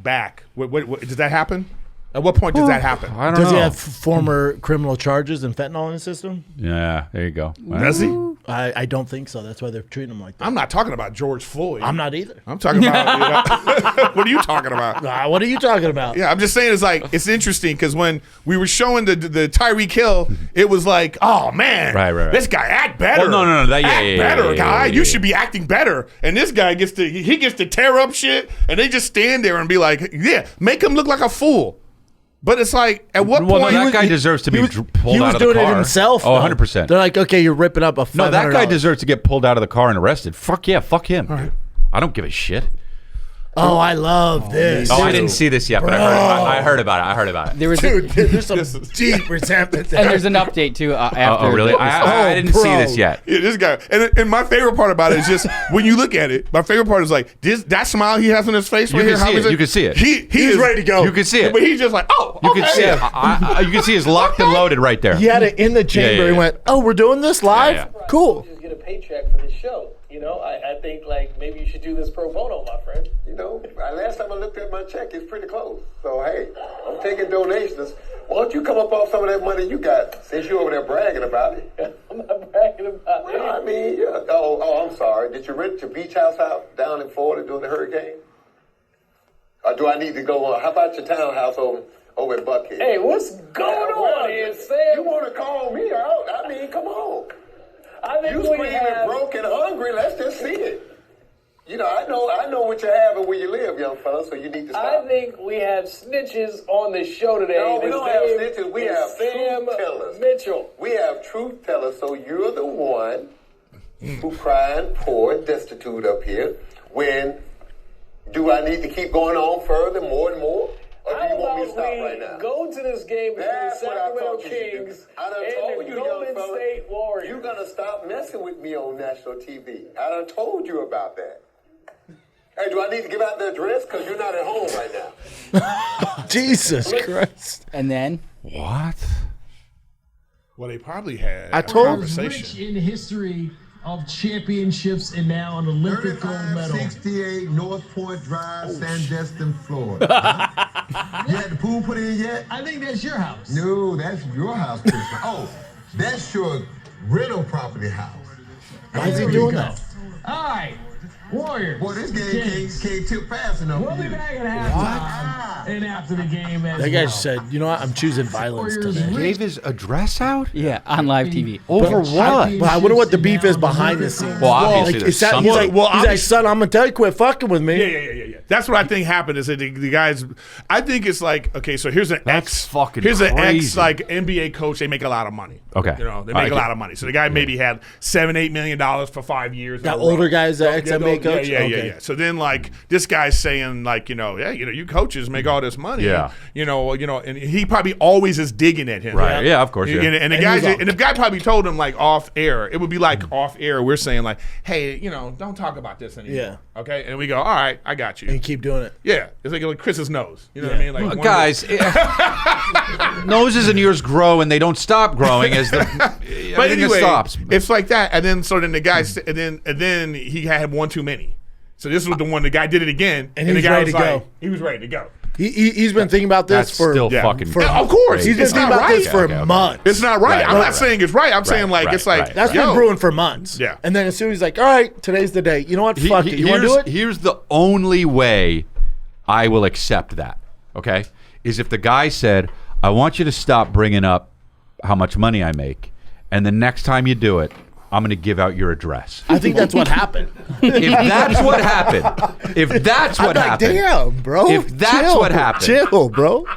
[SPEAKER 3] back? What, does that happen? At what point does that happen?
[SPEAKER 2] I don't know.
[SPEAKER 1] Does he have former criminal charges and fentanyl in his system?
[SPEAKER 2] Yeah, there you go.
[SPEAKER 3] Does he?
[SPEAKER 1] I don't think so. That's why they're treating him like that.
[SPEAKER 3] I'm not talking about George Floyd.
[SPEAKER 1] I'm not either.
[SPEAKER 3] I'm talking about what are you talking about?
[SPEAKER 1] What are you talking about?
[SPEAKER 3] Yeah, I'm just saying it's interesting because when we were showing the Tyreek Hill, it was like, oh man,
[SPEAKER 2] right.
[SPEAKER 3] this guy act better.
[SPEAKER 2] Oh, no, that,
[SPEAKER 3] act better, guy. You should be acting better. And this guy gets to tear up shit, and they just stand there and be like, yeah, make him look like a fool. But it's like, at what point?
[SPEAKER 2] No, that guy deserves to be pulled out of the car.
[SPEAKER 1] He was doing it himself.
[SPEAKER 2] Oh, 100%.
[SPEAKER 1] They're like, okay, you're ripping up a $500.
[SPEAKER 2] No, that guy deserves to get pulled out of the car and arrested. Fuck yeah, fuck him. Right. I don't give a shit.
[SPEAKER 1] Oh, I love this.
[SPEAKER 2] Oh, I didn't see this yet, but I heard about it.
[SPEAKER 5] There was
[SPEAKER 1] there's some deep resentment there.
[SPEAKER 5] And there's an update too after.
[SPEAKER 2] Oh, really? I didn't see this yet.
[SPEAKER 3] Yeah, this guy. And my favorite part about it is just when you look at it, my favorite part is like that smile he has on his face.
[SPEAKER 2] You can see it.
[SPEAKER 3] He's
[SPEAKER 1] ready to go.
[SPEAKER 2] You can see it.
[SPEAKER 3] But he's just like, oh,
[SPEAKER 2] you can see it. You can see it's locked and loaded right there.
[SPEAKER 1] He had it in the chamber. He went, oh, we're doing this live?
[SPEAKER 2] Yeah.
[SPEAKER 1] Cool.
[SPEAKER 7] Just get a paycheck for this show. You know, I think like maybe you should do this pro bono, my friend.
[SPEAKER 12] You know, last time I looked at my check, it's pretty close. So hey, I'm taking donations. Why don't you come up off some of that money you got since you're over there bragging about it?
[SPEAKER 7] I'm not bragging about it.
[SPEAKER 12] Well, I mean, yeah. Oh, I'm sorry. Did you rent your beach house out down in Florida during the hurricane? Or do I need to go on? How about your townhouse over in Buckhead?
[SPEAKER 7] Hey, what's going on here, Sam?
[SPEAKER 12] You want to call me out? I mean, come on.
[SPEAKER 7] I think
[SPEAKER 12] You screaming broke and hungry. Let's just see it. You know, I know what you have and where you live, young fella, so you need to stop.
[SPEAKER 7] I think we have snitches on the show today.
[SPEAKER 12] No, we don't have snitches. We have
[SPEAKER 7] Sam
[SPEAKER 12] truth tellers.
[SPEAKER 7] Mitchell.
[SPEAKER 12] We have truth tellers, so you're the one who crying poor and destitute up here. When do I need to keep going on further, more and more? Or do you want me to stop right now?
[SPEAKER 7] Go to this game between the Sacramento Kings and the Golden State Warriors.
[SPEAKER 12] You're going to stop messing with me on national TV. I done told you about that. Hey, do I need to give out the address? Because you're not at home right now.
[SPEAKER 1] Jesus Christ.
[SPEAKER 5] And then?
[SPEAKER 2] What?
[SPEAKER 3] Well, they probably had
[SPEAKER 1] a
[SPEAKER 3] conversation.
[SPEAKER 13] Rich in history of championships and now an Olympic gold medal.
[SPEAKER 14] 68 North Point Drive, Sandestin, Florida. You had the pool put in yet?
[SPEAKER 13] I think that's your house.
[SPEAKER 14] No, that's your house. Oh, that's your rental property house.
[SPEAKER 1] Why is he doing that?
[SPEAKER 13] All right, Warriors.
[SPEAKER 14] Boy, this game can't tip fast enough.
[SPEAKER 13] We'll be back at halftime and after the game as
[SPEAKER 1] That guy said, you know what? I'm choosing violence today.
[SPEAKER 2] He gave his address out?
[SPEAKER 5] Yeah, on live TV.
[SPEAKER 2] Over what?
[SPEAKER 1] But I wonder what the beef is behind the scenes.
[SPEAKER 2] Well, obviously there's something.
[SPEAKER 1] He's like, son, I'm going to tell you, quit fucking with me.
[SPEAKER 3] Yeah. That's what I think happened is that the guys, I think it's like, okay, so here's an
[SPEAKER 2] crazy.
[SPEAKER 3] ex like NBA coach. They make a lot of money.
[SPEAKER 2] Okay.
[SPEAKER 3] You know, they make a lot of money. So the guy maybe had $7-8 million for 5 years.
[SPEAKER 1] That older guy's the ex-NBA coach?
[SPEAKER 3] Yeah. So then like this guy's saying like, you coaches make all this money.
[SPEAKER 2] Yeah.
[SPEAKER 3] You know, and he probably always is digging at him.
[SPEAKER 2] Right. Yeah, of course. Yeah.
[SPEAKER 3] And the guy probably told him like off air. It would be like off air. We're saying like, hey, don't talk about this anymore.
[SPEAKER 1] Yeah.
[SPEAKER 3] Okay. And we go, all right, I got you.
[SPEAKER 1] And keep doing it.
[SPEAKER 3] Yeah. It's like Chris's nose. You know what I mean? Like
[SPEAKER 2] guys, noses and ears grow and they don't stop growing as
[SPEAKER 3] but anyway,
[SPEAKER 2] stops.
[SPEAKER 3] It's like that. And then then the guy and then he had one too many. So this was the one the guy did it again,
[SPEAKER 1] and the guy was like,
[SPEAKER 3] he was ready to go.
[SPEAKER 1] He's been thinking about this
[SPEAKER 2] That's still fucking.
[SPEAKER 3] Of course,
[SPEAKER 1] he's been thinking about this for months.
[SPEAKER 3] It's not right. I'm not saying it's right. I'm saying like it's like
[SPEAKER 1] that's been brewing for months.
[SPEAKER 3] Yeah.
[SPEAKER 1] And then as soon as he's like, all right, today's the day. You know what? Fuck it. You want to do it?
[SPEAKER 2] Here's the only way I will accept that. Okay, is if the guy said, I want you to stop bringing up how much money I make, and the next time you do it, I'm going to give out your address.
[SPEAKER 1] I think that's what happened.
[SPEAKER 2] If that's what happened,
[SPEAKER 1] I'm like, damn, bro.
[SPEAKER 2] If that's what happened,
[SPEAKER 1] chill, bro.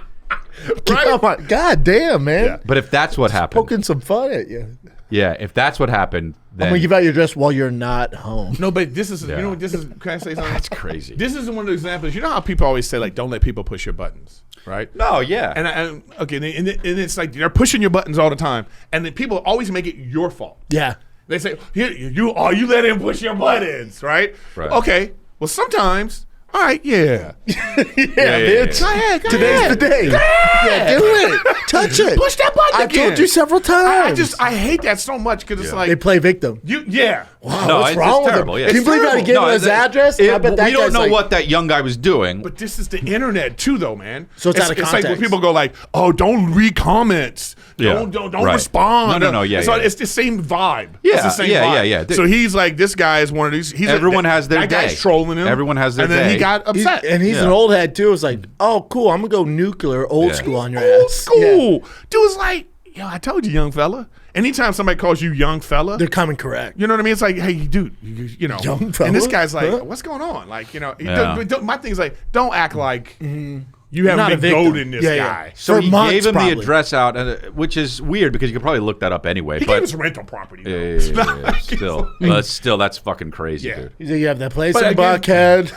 [SPEAKER 3] Right?
[SPEAKER 1] God damn, man.
[SPEAKER 2] Yeah. But if that's what happened,
[SPEAKER 1] poking some fun at you.
[SPEAKER 2] Yeah, if that's what happened, then
[SPEAKER 1] I'm gonna give out your address while you're not home.
[SPEAKER 3] No, but this is you know what this is. Can I say something?
[SPEAKER 2] That's crazy.
[SPEAKER 3] This is one of the examples. You know how people always say like, don't let people push your buttons, right?
[SPEAKER 2] No, yeah.
[SPEAKER 3] And it's like they're pushing your buttons all the time, and then people always make it your fault.
[SPEAKER 1] Yeah.
[SPEAKER 3] They say, you let him push your buttons, right? Okay. Well, sometimes, all right, yeah,
[SPEAKER 1] bitch.
[SPEAKER 3] Go ahead.
[SPEAKER 1] Today's the day. Yeah, do it. Touch it.
[SPEAKER 3] Push that button
[SPEAKER 1] I
[SPEAKER 3] again.
[SPEAKER 1] told you several times.
[SPEAKER 3] I hate that so much because it's like
[SPEAKER 1] they play victim.
[SPEAKER 3] Yeah.
[SPEAKER 1] Wow,
[SPEAKER 2] No,
[SPEAKER 1] what's
[SPEAKER 2] it's
[SPEAKER 1] wrong with
[SPEAKER 2] terrible,
[SPEAKER 1] him?
[SPEAKER 2] yeah.
[SPEAKER 1] Can you
[SPEAKER 2] It's
[SPEAKER 1] believe how he
[SPEAKER 2] terrible.
[SPEAKER 1] gave him his address? I bet that
[SPEAKER 2] we don't
[SPEAKER 1] guy's
[SPEAKER 2] know
[SPEAKER 1] like-
[SPEAKER 2] what that young guy was doing.
[SPEAKER 3] But this is the internet too, though, man.
[SPEAKER 1] So it's out of
[SPEAKER 3] It's like when
[SPEAKER 1] context.
[SPEAKER 3] people go like, "Oh, don't read comments.
[SPEAKER 2] Yeah.
[SPEAKER 3] Don't
[SPEAKER 2] Right.
[SPEAKER 3] respond."
[SPEAKER 2] No, yeah,
[SPEAKER 3] So
[SPEAKER 2] yeah.
[SPEAKER 3] it's the same vibe.
[SPEAKER 2] Yeah,
[SPEAKER 3] it's the same
[SPEAKER 2] yeah,
[SPEAKER 3] vibe.
[SPEAKER 2] yeah.
[SPEAKER 3] So he's like, this guy is one of these.
[SPEAKER 2] Everyone has their
[SPEAKER 3] that guy's
[SPEAKER 2] day.
[SPEAKER 3] trolling him.
[SPEAKER 2] Everyone has their
[SPEAKER 3] and then
[SPEAKER 2] day.
[SPEAKER 3] he got upset.
[SPEAKER 1] He's an old head too. It's like, oh, cool. I'm gonna go nuclear, old school on your
[SPEAKER 3] Old
[SPEAKER 1] ass.
[SPEAKER 3] school.
[SPEAKER 1] Yeah.
[SPEAKER 3] Dude was like, yo, I told you, young fella. Anytime somebody calls you young fella,
[SPEAKER 1] They're coming correct.
[SPEAKER 3] you know what I mean? It's like, hey, dude, you know.
[SPEAKER 1] Young fella?
[SPEAKER 3] And this guy's like,
[SPEAKER 1] Huh?
[SPEAKER 3] what's going on? Like, you know,
[SPEAKER 2] Yeah.
[SPEAKER 3] my thing is like, don't act like you
[SPEAKER 1] not a
[SPEAKER 3] haven't been
[SPEAKER 1] victim.
[SPEAKER 3] goading this
[SPEAKER 1] Yeah, yeah.
[SPEAKER 3] guy.
[SPEAKER 2] So
[SPEAKER 1] For
[SPEAKER 2] he
[SPEAKER 1] months,
[SPEAKER 2] gave him
[SPEAKER 1] probably.
[SPEAKER 2] the address out, which is weird because you could probably look that up anyway.
[SPEAKER 3] He
[SPEAKER 2] but
[SPEAKER 3] gave us rental property. Though.
[SPEAKER 2] yeah, still, that's fucking crazy,
[SPEAKER 3] Yeah.
[SPEAKER 2] dude.
[SPEAKER 1] He's like, you have that place
[SPEAKER 3] But
[SPEAKER 1] in
[SPEAKER 3] again-
[SPEAKER 1] Buckhead.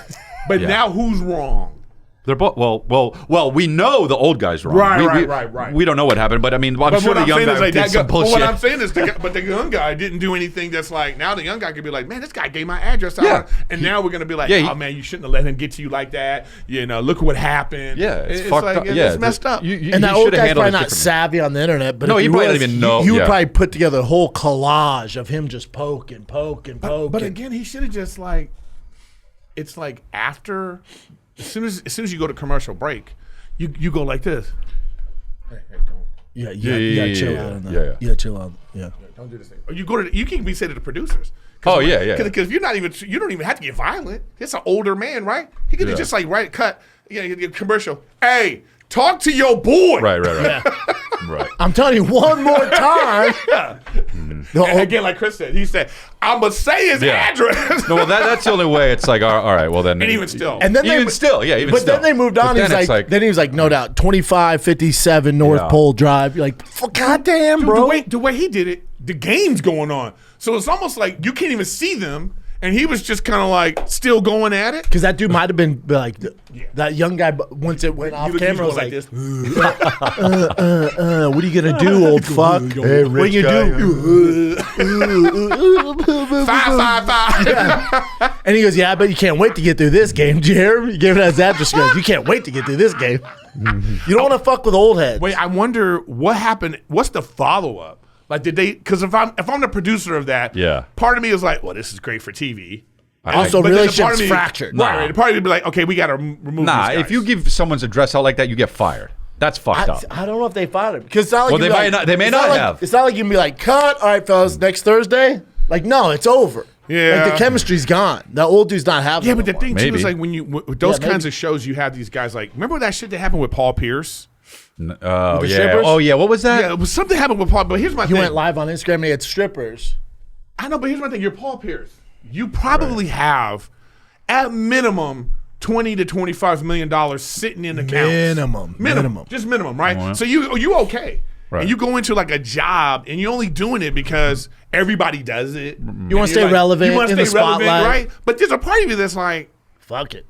[SPEAKER 3] But
[SPEAKER 2] Yeah.
[SPEAKER 3] now who's wrong?
[SPEAKER 2] They're both well. We know the old guy's wrong.
[SPEAKER 3] Right.
[SPEAKER 2] We don't know what happened, but I mean, I'm
[SPEAKER 3] But
[SPEAKER 2] sure
[SPEAKER 3] what
[SPEAKER 2] the
[SPEAKER 3] I'm
[SPEAKER 2] young
[SPEAKER 3] saying
[SPEAKER 2] guy
[SPEAKER 3] is like
[SPEAKER 2] did
[SPEAKER 3] that
[SPEAKER 2] some
[SPEAKER 3] guy, but
[SPEAKER 2] bullshit.
[SPEAKER 3] what I'm saying is, but the young guy didn't do anything that's like, now the young guy could be like, man, this guy gave my address out.
[SPEAKER 2] Yeah.
[SPEAKER 3] And now we're going to be like,
[SPEAKER 2] Yeah,
[SPEAKER 3] oh, man, you shouldn't have let him get to you like that. You know, look what happened.
[SPEAKER 2] Yeah, it's
[SPEAKER 3] it's
[SPEAKER 2] fucked
[SPEAKER 3] like,
[SPEAKER 2] up.
[SPEAKER 3] It's
[SPEAKER 2] Yeah,
[SPEAKER 3] messed up.
[SPEAKER 1] And that old guy's probably not savvy on the internet, but
[SPEAKER 2] No,
[SPEAKER 1] if
[SPEAKER 2] he probably
[SPEAKER 1] was,
[SPEAKER 2] doesn't even know.
[SPEAKER 1] He would
[SPEAKER 2] Yeah.
[SPEAKER 1] probably put together a whole collage of him just poking.
[SPEAKER 3] But again, he should have just like, it's like after, as soon as you go to commercial break, you go like this. Hey, don't.
[SPEAKER 1] Yeah, you gotta chill out on that.
[SPEAKER 2] Yeah.
[SPEAKER 1] You gotta chill out. Yeah.
[SPEAKER 3] Don't do this thing. Or you go to you can be say to the producers.
[SPEAKER 2] Oh, yeah.
[SPEAKER 3] Because you're not even you don't even have to get violent. It's an older man, right? He could just like cut. Commercial. Hey, talk to your boy.
[SPEAKER 2] Right.
[SPEAKER 1] Yeah.
[SPEAKER 2] Right.
[SPEAKER 1] I'm telling you one more time.
[SPEAKER 3] And again, like Chris said, he said, "I'm gonna say his address."
[SPEAKER 2] No, well, that's the only way. It's like, all right, well then.
[SPEAKER 3] And even still.
[SPEAKER 1] And then
[SPEAKER 2] even still.
[SPEAKER 1] But then they moved on.
[SPEAKER 2] But
[SPEAKER 1] He's
[SPEAKER 2] then it's
[SPEAKER 1] like, then he was like, no doubt, 2557 North
[SPEAKER 2] Yeah.
[SPEAKER 1] Pole Drive. You're like, goddamn,
[SPEAKER 3] Dude,
[SPEAKER 1] bro.
[SPEAKER 3] the way he did it, the game's going on, so it's almost like you can't even see them, and he was just kind of like still going at it.
[SPEAKER 1] Because that dude might have been like that young guy. Once it went off
[SPEAKER 3] He
[SPEAKER 1] camera, was
[SPEAKER 3] like
[SPEAKER 1] like,
[SPEAKER 3] this.
[SPEAKER 1] what are you gonna do, old fuck?
[SPEAKER 2] Hey,
[SPEAKER 1] What are you
[SPEAKER 2] rich
[SPEAKER 1] gonna do?
[SPEAKER 3] 555.
[SPEAKER 1] And he goes, yeah, I bet you can't wait to get through this game, Jeremy. You gave it his address. He goes, you can't wait to get through this game. You don't want to fuck with old heads.
[SPEAKER 3] Wait, I wonder what happened. What's the follow up? Like, did they? Because if I'm the producer of that,
[SPEAKER 2] Yeah.
[SPEAKER 3] part of me is like, well, this is great for TV.
[SPEAKER 1] Also,
[SPEAKER 3] But then the part
[SPEAKER 1] relationships
[SPEAKER 3] of me-
[SPEAKER 1] fractured.
[SPEAKER 3] Right. The part of me be like, okay, we got to remove.
[SPEAKER 2] Nah,
[SPEAKER 3] these guys.
[SPEAKER 2] if you give someone's address out like that, you get fired. That's fucked up.
[SPEAKER 1] I don't know if they fired him because it's not like
[SPEAKER 2] Well,
[SPEAKER 1] you
[SPEAKER 2] they
[SPEAKER 1] can be
[SPEAKER 2] might
[SPEAKER 1] like-
[SPEAKER 2] not- they may
[SPEAKER 1] it's
[SPEAKER 2] not
[SPEAKER 1] like-
[SPEAKER 2] have.
[SPEAKER 1] It's not like you can be like, cut. All right, fellas, next Thursday. Like, no, it's over.
[SPEAKER 3] Yeah.
[SPEAKER 1] like the chemistry's gone. That old dude's not having.
[SPEAKER 3] Yeah,
[SPEAKER 1] it
[SPEAKER 3] but the
[SPEAKER 1] no
[SPEAKER 3] thing
[SPEAKER 1] more.
[SPEAKER 3] too
[SPEAKER 2] Maybe.
[SPEAKER 3] is like when you with those
[SPEAKER 1] Yeah,
[SPEAKER 3] kinds
[SPEAKER 1] maybe.
[SPEAKER 3] of shows, you have these guys like remember that shit that happened with Paul Pierce?
[SPEAKER 2] Oh
[SPEAKER 1] the
[SPEAKER 2] yeah.
[SPEAKER 1] strippers?
[SPEAKER 2] Oh yeah. What was that?
[SPEAKER 3] Yeah, it was something happened with Paul. But here's my
[SPEAKER 1] He
[SPEAKER 3] thing.
[SPEAKER 1] went live on Instagram and he had strippers.
[SPEAKER 3] I know, but here's my thing. You're Paul Pierce. You probably have at minimum $20 to $25 million sitting in accounts.
[SPEAKER 1] Minimum.
[SPEAKER 3] Just minimum, right?
[SPEAKER 2] Oh, yeah.
[SPEAKER 3] So you okay.
[SPEAKER 2] Right.
[SPEAKER 3] And you go into like a job and you're only doing it because everybody does it.
[SPEAKER 1] You want to stay relevant
[SPEAKER 3] You want
[SPEAKER 1] in
[SPEAKER 3] to
[SPEAKER 1] the
[SPEAKER 3] stay relevant,
[SPEAKER 1] spotlight.
[SPEAKER 3] right? But there's a part of you that's like,
[SPEAKER 1] Fuck it.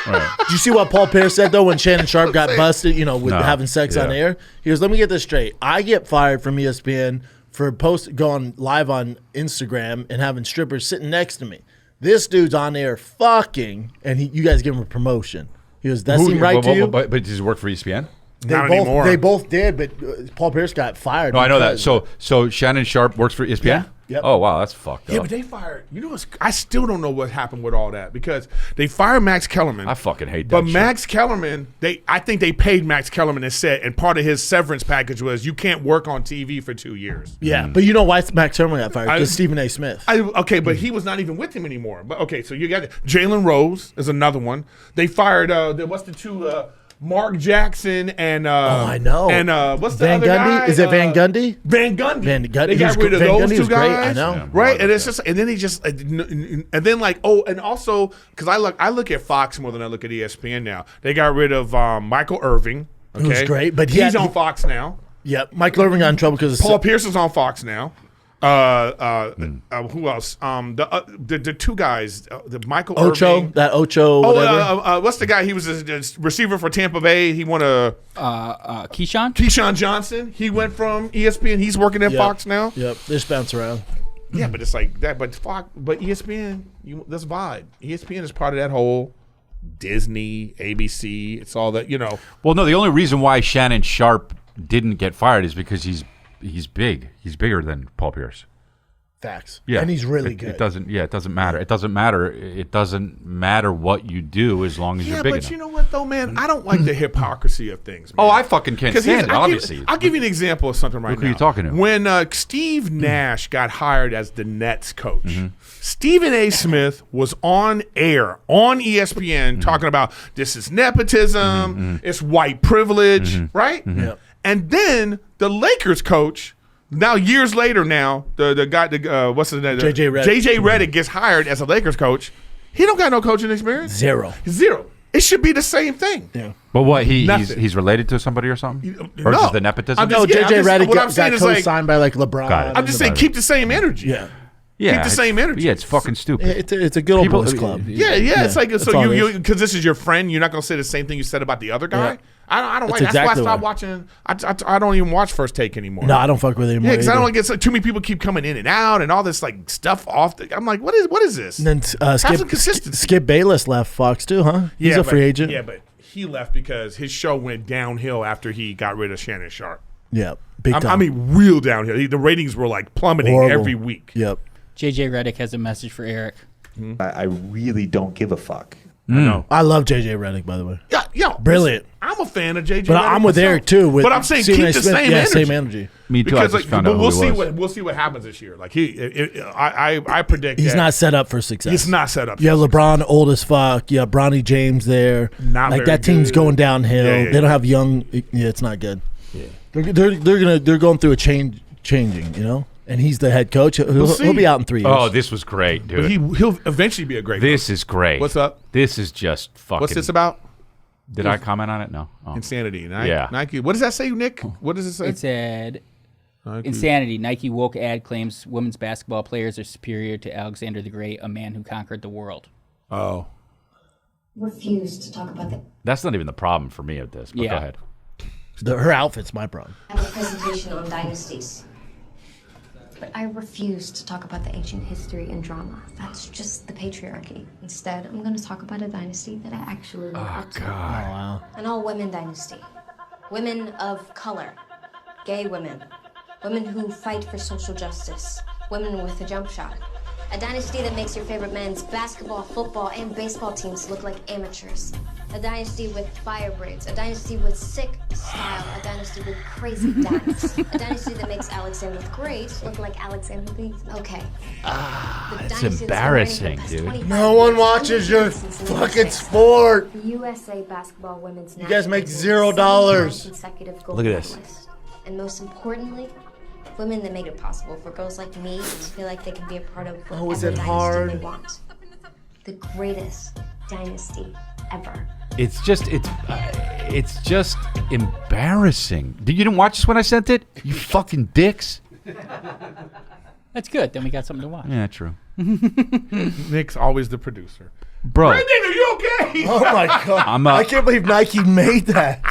[SPEAKER 1] Did you see what Paul Pierce said though when Shannon Sharp got busted? You know, with
[SPEAKER 2] No.
[SPEAKER 1] having sex on
[SPEAKER 2] Yeah.
[SPEAKER 1] air. He goes, "Let me get this straight. I get fired from ESPN for going live on Instagram and having strippers sitting next to me. This dude's on air fucking, and you guys give him a promotion." He goes, "That seem right to you?"
[SPEAKER 2] But does he work for ESPN?
[SPEAKER 3] Not anymore.
[SPEAKER 1] They both did, but Paul Pierce got fired.
[SPEAKER 2] No, I know that.
[SPEAKER 1] because-
[SPEAKER 2] So Shannon Sharp works for ESPN.
[SPEAKER 1] Yeah. Yep.
[SPEAKER 2] Oh wow, that's fucked up.
[SPEAKER 3] yeah, but they fired. You know, I still don't know what happened with all that because they fired Max Kellerman.
[SPEAKER 2] I fucking hate that.
[SPEAKER 3] But
[SPEAKER 2] shit.
[SPEAKER 3] Max Kellerman, I think they paid Max Kellerman and said, and part of his severance package was you can't work on TV for 2 years.
[SPEAKER 1] Yeah, but you know why Max Sherman got fired? Because Stephen A. Smith.
[SPEAKER 3] Okay, but he was not even with him anymore. But okay, so you got Jalen Rose is another one. They fired. What's the two? Mark Jackson and
[SPEAKER 1] I know.
[SPEAKER 3] And what's the
[SPEAKER 1] Van
[SPEAKER 3] other
[SPEAKER 1] Gundy?
[SPEAKER 3] guy?
[SPEAKER 1] Is it Van Gundy?
[SPEAKER 3] Van Gundy.
[SPEAKER 1] Van Gundy.
[SPEAKER 3] They got rid of
[SPEAKER 1] Van
[SPEAKER 3] those
[SPEAKER 1] Gundy
[SPEAKER 3] two
[SPEAKER 1] was great,
[SPEAKER 3] guys.
[SPEAKER 1] I know.
[SPEAKER 2] Yeah,
[SPEAKER 3] Right, and it's just, and then he just, and then like, and also because I look at Fox more than I look at ESPN now. They got rid of Michael Irvin. Okay,
[SPEAKER 1] Who's great, but
[SPEAKER 3] he's on Fox now.
[SPEAKER 1] Yep. Michael Irvin got in trouble because
[SPEAKER 3] Paul Pierce is on Fox now. Who else? The two guys, the Michael
[SPEAKER 1] Ocho.
[SPEAKER 3] Irvin.
[SPEAKER 1] That Ocho. Whatever.
[SPEAKER 3] What's the guy? He was a receiver for Tampa Bay. He won a Keyshawn Johnson. He went from ESPN. He's working at
[SPEAKER 1] Yep.
[SPEAKER 3] Fox now.
[SPEAKER 1] Yep. They just bounce around.
[SPEAKER 3] Yeah, but it's like that. But Fox, but ESPN, that's vibe. ESPN is part of that whole Disney, ABC. It's all that, you know.
[SPEAKER 2] Well, no, the only reason why Shannon Sharp didn't get fired is because he's big. He's bigger than Paul Pierce.
[SPEAKER 1] Facts.
[SPEAKER 2] Yeah,
[SPEAKER 1] and he's really good.
[SPEAKER 2] It doesn't. Yeah, it doesn't matter. It doesn't matter. It doesn't matter what you do as long as you're big enough.
[SPEAKER 3] Yeah, but you know what though, man? I don't like the hypocrisy of things. Man.
[SPEAKER 2] Oh, I fucking can't stand it. Obviously,
[SPEAKER 3] I'll give you an example of something right now.
[SPEAKER 2] Who are you talking to?
[SPEAKER 3] When Steve Nash got hired as the Nets coach, Stephen A. Smith was on air on ESPN talking about this is nepotism, it's white privilege, right?
[SPEAKER 1] Yep.
[SPEAKER 3] And then the Lakers coach. Now, years later, the guy, what's his name?
[SPEAKER 1] JJ Redick.
[SPEAKER 3] JJ Redick gets hired as a Lakers coach. He don't got no coaching experience.
[SPEAKER 1] Zero.
[SPEAKER 3] It should be the same thing.
[SPEAKER 1] Yeah.
[SPEAKER 2] But what he's related to somebody or something? Or
[SPEAKER 3] No.
[SPEAKER 2] is the nepotism?
[SPEAKER 1] No, JJ Redick got
[SPEAKER 3] is like,
[SPEAKER 1] co-signed by like LeBron.
[SPEAKER 2] Got it.
[SPEAKER 3] I'm just saying, keep the same energy.
[SPEAKER 1] Yeah.
[SPEAKER 2] Yeah,
[SPEAKER 3] keep the same energy.
[SPEAKER 2] Yeah, it's fucking stupid.
[SPEAKER 1] It's a good old boys club.
[SPEAKER 3] Yeah, it's like
[SPEAKER 1] that's
[SPEAKER 3] so
[SPEAKER 1] all it
[SPEAKER 3] you
[SPEAKER 1] is.
[SPEAKER 3] because this is your friend, you're not gonna say the same thing you said about the other guy.
[SPEAKER 1] Yeah.
[SPEAKER 3] I don't
[SPEAKER 1] That's
[SPEAKER 3] like. That's
[SPEAKER 1] exactly
[SPEAKER 3] why I stopped
[SPEAKER 1] why.
[SPEAKER 3] watching. I don't even watch First Take anymore.
[SPEAKER 1] No, I don't fuck with him anymore.
[SPEAKER 3] Yeah, because I don't
[SPEAKER 1] either.
[SPEAKER 3] like too many people keep coming in and out and all this like stuff off. I'm like, what is this?
[SPEAKER 1] And then
[SPEAKER 3] Have some consistency.
[SPEAKER 1] Skip Bayless left Fox too, huh? He's a free agent.
[SPEAKER 3] Yeah, but he left because his show went downhill after he got rid of Shannon Sharp.
[SPEAKER 1] Yeah, big time.
[SPEAKER 3] I mean, real downhill. The ratings were like plummeting
[SPEAKER 1] Horrible.
[SPEAKER 3] every week.
[SPEAKER 1] Yep.
[SPEAKER 5] JJ Redick has a message for Eric.
[SPEAKER 15] I really don't give a fuck.
[SPEAKER 3] I know.
[SPEAKER 1] I love JJ Redick, by the way.
[SPEAKER 3] Yeah,
[SPEAKER 1] Brilliant.
[SPEAKER 3] I'm a fan of JJ.
[SPEAKER 1] But
[SPEAKER 3] Redick
[SPEAKER 1] I'm with
[SPEAKER 3] myself.
[SPEAKER 1] Eric too.
[SPEAKER 3] But I'm saying
[SPEAKER 1] Stephen
[SPEAKER 3] keep
[SPEAKER 1] A.
[SPEAKER 3] the
[SPEAKER 1] Smith.
[SPEAKER 3] same
[SPEAKER 1] Yeah,
[SPEAKER 3] energy.
[SPEAKER 1] same energy.
[SPEAKER 2] Me too.
[SPEAKER 3] Because
[SPEAKER 2] I just found out
[SPEAKER 3] we'll
[SPEAKER 2] who
[SPEAKER 3] see
[SPEAKER 2] he was.
[SPEAKER 3] we'll see what happens this year. Like I predict
[SPEAKER 1] He's
[SPEAKER 3] that
[SPEAKER 1] not set up for success.
[SPEAKER 3] He's not set up.
[SPEAKER 1] You have LeBron old as fuck. You have Bronny James there.
[SPEAKER 3] Not
[SPEAKER 1] like
[SPEAKER 3] very
[SPEAKER 1] that team's
[SPEAKER 3] good.
[SPEAKER 1] going downhill.
[SPEAKER 3] Yeah,
[SPEAKER 1] They don't have young. Yeah, it's not good. Yeah, they're going through a changing. You know, and he's the head coach. He'll be out in 3 years.
[SPEAKER 2] Oh, this was great, dude.
[SPEAKER 3] But he'll eventually be a great.
[SPEAKER 2] This
[SPEAKER 3] coach.
[SPEAKER 2] is great.
[SPEAKER 3] What's up?
[SPEAKER 2] This is just fucking.
[SPEAKER 3] What's this about?
[SPEAKER 2] Did I comment on it? No. Oh.
[SPEAKER 3] Insanity.
[SPEAKER 2] Yeah.
[SPEAKER 3] Nike. What does that say, Nick? What does it say?
[SPEAKER 5] It said,
[SPEAKER 3] Nike.
[SPEAKER 5] Insanity. Nike woke ad claims women's basketball players are superior to Alexander the Great, a man who conquered the world.
[SPEAKER 3] Oh.
[SPEAKER 16] Refuse to talk about the
[SPEAKER 2] That's not even the problem for me at this. But
[SPEAKER 5] Yeah.
[SPEAKER 2] go ahead.
[SPEAKER 1] Her outfit's my problem.
[SPEAKER 16] have a presentation on dynasties. But I refuse to talk about the ancient history and drama. That's just the patriarchy. Instead, I'm going to talk about a dynasty that I actually look up to.
[SPEAKER 1] Wow.
[SPEAKER 16] An all-women dynasty. Women of color. Gay women. Women who fight for social justice. Women with a jump shot. A dynasty that makes your favorite men's basketball, football, and baseball teams look like amateurs. A dynasty with fire braids. A dynasty with sick style. A dynasty with crazy dance. A dynasty that makes Alexander the Great look like Alexander the... Okay.
[SPEAKER 2] It's embarrassing, dude.
[SPEAKER 1] No one watches your fucking sport.
[SPEAKER 16] The USA basketball women's
[SPEAKER 1] You guys make
[SPEAKER 16] national team
[SPEAKER 1] $0.
[SPEAKER 16] 7 consecutive gold
[SPEAKER 2] Look at this.
[SPEAKER 16] medalists. And most importantly, women that made it possible for girls like me to feel like they can be a part of whatever
[SPEAKER 1] is it
[SPEAKER 16] dynasty
[SPEAKER 1] hard?
[SPEAKER 16] they want. The greatest dynasty ever.
[SPEAKER 2] It's just embarrassing. You didn't watch this when I sent it? You fucking dicks.
[SPEAKER 5] That's good. Then we got something to watch.
[SPEAKER 2] Yeah, true.
[SPEAKER 3] Nick's always the producer.
[SPEAKER 2] Bro.
[SPEAKER 3] Brandon, are you okay?
[SPEAKER 1] Oh my god! I can't believe Nike made that.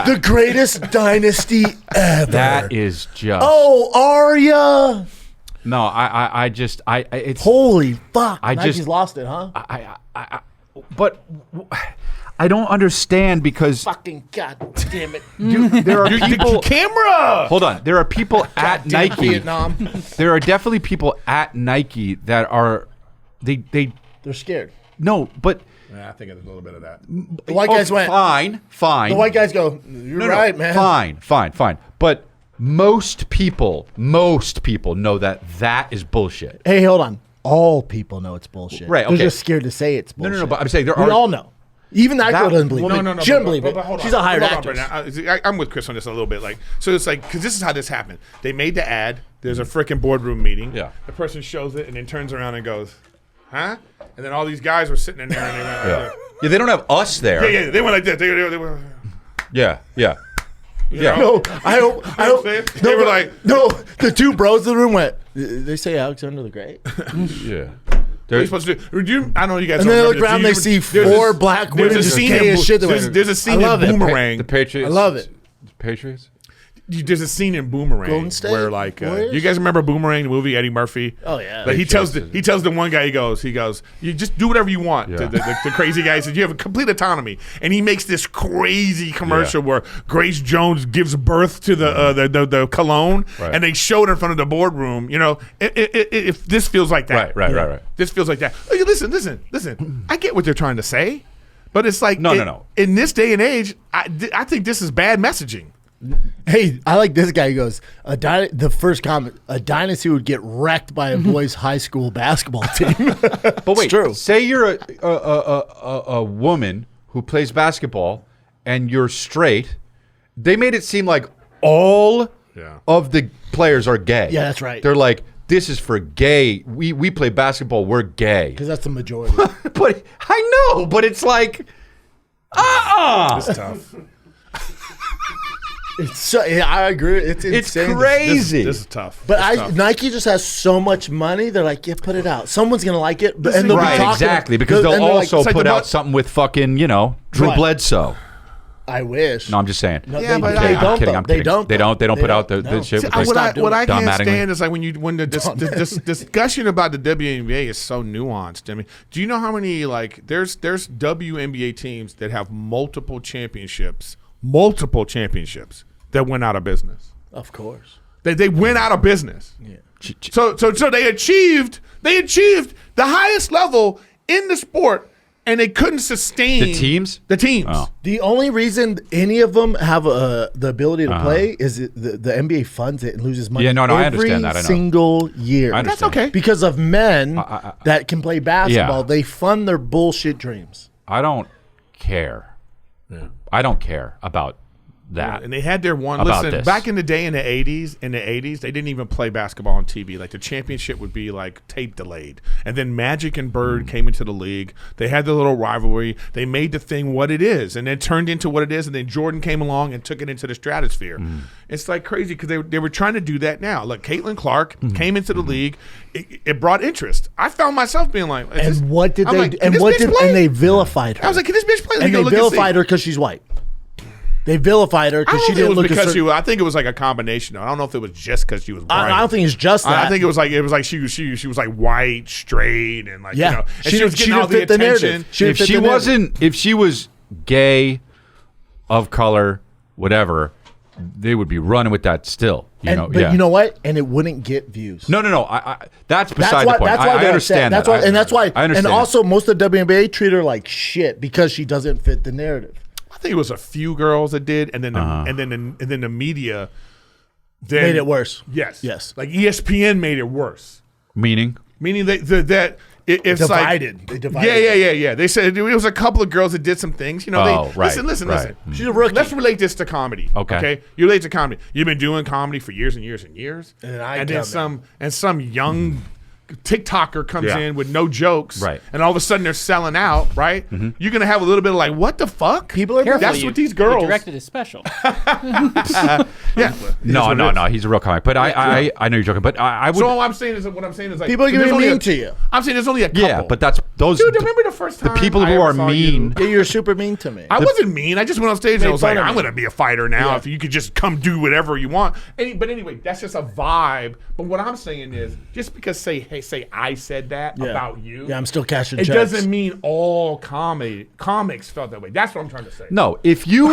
[SPEAKER 1] The greatest dynasty ever.
[SPEAKER 2] That is just.
[SPEAKER 1] Oh, Arya!
[SPEAKER 2] No, it's
[SPEAKER 1] holy fuck.
[SPEAKER 2] I
[SPEAKER 1] Nike's
[SPEAKER 2] just
[SPEAKER 1] lost it, huh?
[SPEAKER 2] But I don't understand because
[SPEAKER 1] Fucking goddamn it!
[SPEAKER 2] dude, there are people.
[SPEAKER 3] Camera.
[SPEAKER 2] Hold on, there are people at
[SPEAKER 1] Goddamn
[SPEAKER 2] Nike.
[SPEAKER 1] Vietnam.
[SPEAKER 2] There are definitely people at Nike that are they're
[SPEAKER 1] scared.
[SPEAKER 2] No, but
[SPEAKER 3] Yeah, I think there's a little bit of that.
[SPEAKER 1] The white guys went.
[SPEAKER 2] Fine.
[SPEAKER 1] The white guys go. You're right, man.
[SPEAKER 2] Fine. But most people know that is bullshit.
[SPEAKER 1] Hey, hold on. All people know it's bullshit.
[SPEAKER 2] Right, okay.
[SPEAKER 1] They're just scared to say it's bullshit.
[SPEAKER 2] No, but I'm saying
[SPEAKER 1] we all know. Even that girl doesn't believe it.
[SPEAKER 3] No.
[SPEAKER 1] She doesn't believe it.
[SPEAKER 3] But hold
[SPEAKER 1] She's
[SPEAKER 3] on.
[SPEAKER 1] a hired
[SPEAKER 3] Hold on,
[SPEAKER 1] actress.
[SPEAKER 3] Brandon. I'm with Chris on this a little bit. Like, so it's like, because this is how this happened. They made the ad. There's a freaking boardroom meeting.
[SPEAKER 2] Yeah.
[SPEAKER 3] The person shows it and then turns around and goes, huh? And then all these guys were sitting in there and they went,
[SPEAKER 2] Yeah, they don't have us there.
[SPEAKER 3] Yeah, they went like that. They were.
[SPEAKER 2] Yeah.
[SPEAKER 1] No, I hope.
[SPEAKER 3] They were like,
[SPEAKER 1] no. The two bros in the room went. They say Alexander the Great.
[SPEAKER 2] Yeah.
[SPEAKER 3] What are you supposed to do? I don't know you guys.
[SPEAKER 1] And
[SPEAKER 3] don't
[SPEAKER 1] then they
[SPEAKER 3] remember
[SPEAKER 1] look
[SPEAKER 3] this.
[SPEAKER 1] around,
[SPEAKER 3] Do you
[SPEAKER 1] they
[SPEAKER 3] even-
[SPEAKER 1] see
[SPEAKER 3] there's
[SPEAKER 1] four
[SPEAKER 3] a-
[SPEAKER 1] black
[SPEAKER 3] there's
[SPEAKER 1] women
[SPEAKER 3] a
[SPEAKER 1] just
[SPEAKER 3] scene
[SPEAKER 1] gay
[SPEAKER 3] in
[SPEAKER 1] as shit.
[SPEAKER 3] There's a scene
[SPEAKER 1] I love
[SPEAKER 3] in
[SPEAKER 1] it.
[SPEAKER 3] Boomerang.
[SPEAKER 2] The Patriots.
[SPEAKER 1] I love it.
[SPEAKER 2] The Patriots.
[SPEAKER 3] there's a scene in Boomerang where like you guys remember Boomerang, the movie, Eddie Murphy?
[SPEAKER 1] Oh yeah.
[SPEAKER 3] But he tells the one guy, he goes, you just do whatever you want.
[SPEAKER 2] Yeah.
[SPEAKER 3] The crazy guy says you have complete autonomy, and he makes this crazy commercial where Grace Jones gives birth to the cologne, and they show it in front of the boardroom. You know, if this feels like that,
[SPEAKER 2] right.
[SPEAKER 3] This feels like that. Oh, listen. I get what they're trying to say, but it's like
[SPEAKER 2] no.
[SPEAKER 3] In this day and age, I think this is bad messaging.
[SPEAKER 1] Hey, I like this guy. He goes, the first comment, a dynasty would get wrecked by a boys' high school basketball team.
[SPEAKER 2] But wait,
[SPEAKER 1] true.
[SPEAKER 2] Say you're a woman who plays basketball and you're straight. They made it seem like all of the players are gay.
[SPEAKER 1] Yeah, that's right.
[SPEAKER 2] They're like, this is for gay. We play basketball. We're gay.
[SPEAKER 1] Because that's the majority.
[SPEAKER 2] But I know, but it's like,
[SPEAKER 3] It's tough.
[SPEAKER 1] I agree. It's insane.
[SPEAKER 2] It's crazy.
[SPEAKER 3] This is tough.
[SPEAKER 1] But Nike just has so much money. They're like, yeah, put it out. Someone's gonna like it, and they'll be talking.
[SPEAKER 2] Exactly, because they'll also put out something with fucking Drew Bledsoe.
[SPEAKER 1] I wish.
[SPEAKER 2] No, I'm just saying.
[SPEAKER 1] No,
[SPEAKER 3] Yeah, but
[SPEAKER 1] they don't.
[SPEAKER 2] I'm kidding. They don't put out the shit.
[SPEAKER 3] See,
[SPEAKER 2] with
[SPEAKER 3] what I
[SPEAKER 2] Don
[SPEAKER 3] can't
[SPEAKER 2] Mattingly.
[SPEAKER 3] stand is like when the discussion about the WNBA is so nuanced. I mean, do you know how many there's WNBA teams that have multiple championships that went out of business?
[SPEAKER 1] Of course.
[SPEAKER 3] They went out of business.
[SPEAKER 1] Yeah.
[SPEAKER 3] So they achieved the highest level in the sport, and they couldn't sustain
[SPEAKER 2] The teams.
[SPEAKER 3] Oh.
[SPEAKER 1] The only reason any of them have the ability to play is the NBA funds it and loses money.
[SPEAKER 2] Yeah, no, I
[SPEAKER 1] every
[SPEAKER 2] understand that. I know.
[SPEAKER 1] single year.
[SPEAKER 2] I understand.
[SPEAKER 3] That's okay.
[SPEAKER 1] Because of men that can play basketball,
[SPEAKER 2] Yeah.
[SPEAKER 1] they fund their bullshit dreams.
[SPEAKER 2] I don't care. I don't care about that.
[SPEAKER 3] And they had their one.
[SPEAKER 2] About
[SPEAKER 3] Listen,
[SPEAKER 2] this.
[SPEAKER 3] back in the day, in the 80s, they didn't even play basketball on TV. Like the championship would be like tape delayed. And then Magic and Bird came into the league. They had the little rivalry. They made the thing what it is, and then turned into what it is. And then Jordan came along and took it into the stratosphere. It's like crazy because they were trying to do that now. Look, Caitlin Clark came into the league. It brought interest. I found myself being like,
[SPEAKER 1] what did
[SPEAKER 3] I'm
[SPEAKER 1] they?
[SPEAKER 3] like,
[SPEAKER 1] and
[SPEAKER 3] can
[SPEAKER 1] what
[SPEAKER 3] this
[SPEAKER 1] did?
[SPEAKER 3] bitch play?
[SPEAKER 1] And they vilified her.
[SPEAKER 3] I was like, can this bitch play?
[SPEAKER 1] And they vilified her because she's white. They vilified her because she didn't look
[SPEAKER 3] because I think it was like a combination. I don't know if it was just because she was white.
[SPEAKER 1] I don't think it's just that.
[SPEAKER 3] I think it was like she was like white, straight, and like
[SPEAKER 1] Yeah.
[SPEAKER 3] and she was getting all the attention.
[SPEAKER 2] If she was gay, of color, whatever, they would be running with that still. You know
[SPEAKER 1] what? And it wouldn't get views.
[SPEAKER 2] No. That's beside the point.
[SPEAKER 1] That's why
[SPEAKER 2] I understand that.
[SPEAKER 1] That's why.
[SPEAKER 2] I understand.
[SPEAKER 1] And also, most of the WNBA treat her like shit because she doesn't fit the narrative.
[SPEAKER 3] I think it was a few girls that did, and then the media
[SPEAKER 1] made it worse.
[SPEAKER 3] Yes. Like ESPN made it worse.
[SPEAKER 2] Meaning
[SPEAKER 3] that it's
[SPEAKER 1] divided.
[SPEAKER 3] Like,
[SPEAKER 1] they divided.
[SPEAKER 3] Yeah. They said it was a couple of girls that did some things. Listen.
[SPEAKER 1] She's a rookie.
[SPEAKER 3] Let's relate this to comedy.
[SPEAKER 2] Okay.
[SPEAKER 3] You relate to comedy. You've been doing comedy for years and years and years.
[SPEAKER 1] And
[SPEAKER 3] then some young TikToker comes in with no jokes,
[SPEAKER 2] right?
[SPEAKER 3] And all of a sudden they're selling out, right? You're gonna have a little bit of like, what the fuck?
[SPEAKER 1] People are
[SPEAKER 3] that's what these girls
[SPEAKER 5] You directed a special.
[SPEAKER 2] No. He's a real comic, but I know you're joking. But I would.
[SPEAKER 3] So what I'm saying is like
[SPEAKER 1] people are gonna be mean to you.
[SPEAKER 3] I'm saying there's only a couple.
[SPEAKER 2] Yeah, but that's those.
[SPEAKER 3] Dude, remember the first time
[SPEAKER 2] the people who are mean.
[SPEAKER 1] Yeah, you're super mean to me.
[SPEAKER 3] I wasn't mean. I just went on stage and I was like,
[SPEAKER 1] fun of
[SPEAKER 3] I'm
[SPEAKER 1] me.
[SPEAKER 3] gonna be a fighter now. If you could just come do whatever you want. But anyway, that's just a vibe. But what I'm saying is, just because say I said that about you.
[SPEAKER 1] Yeah, I'm still cashing
[SPEAKER 3] it
[SPEAKER 1] checks.
[SPEAKER 3] doesn't mean all comics felt that way. That's what I'm trying to say.
[SPEAKER 2] No, if you.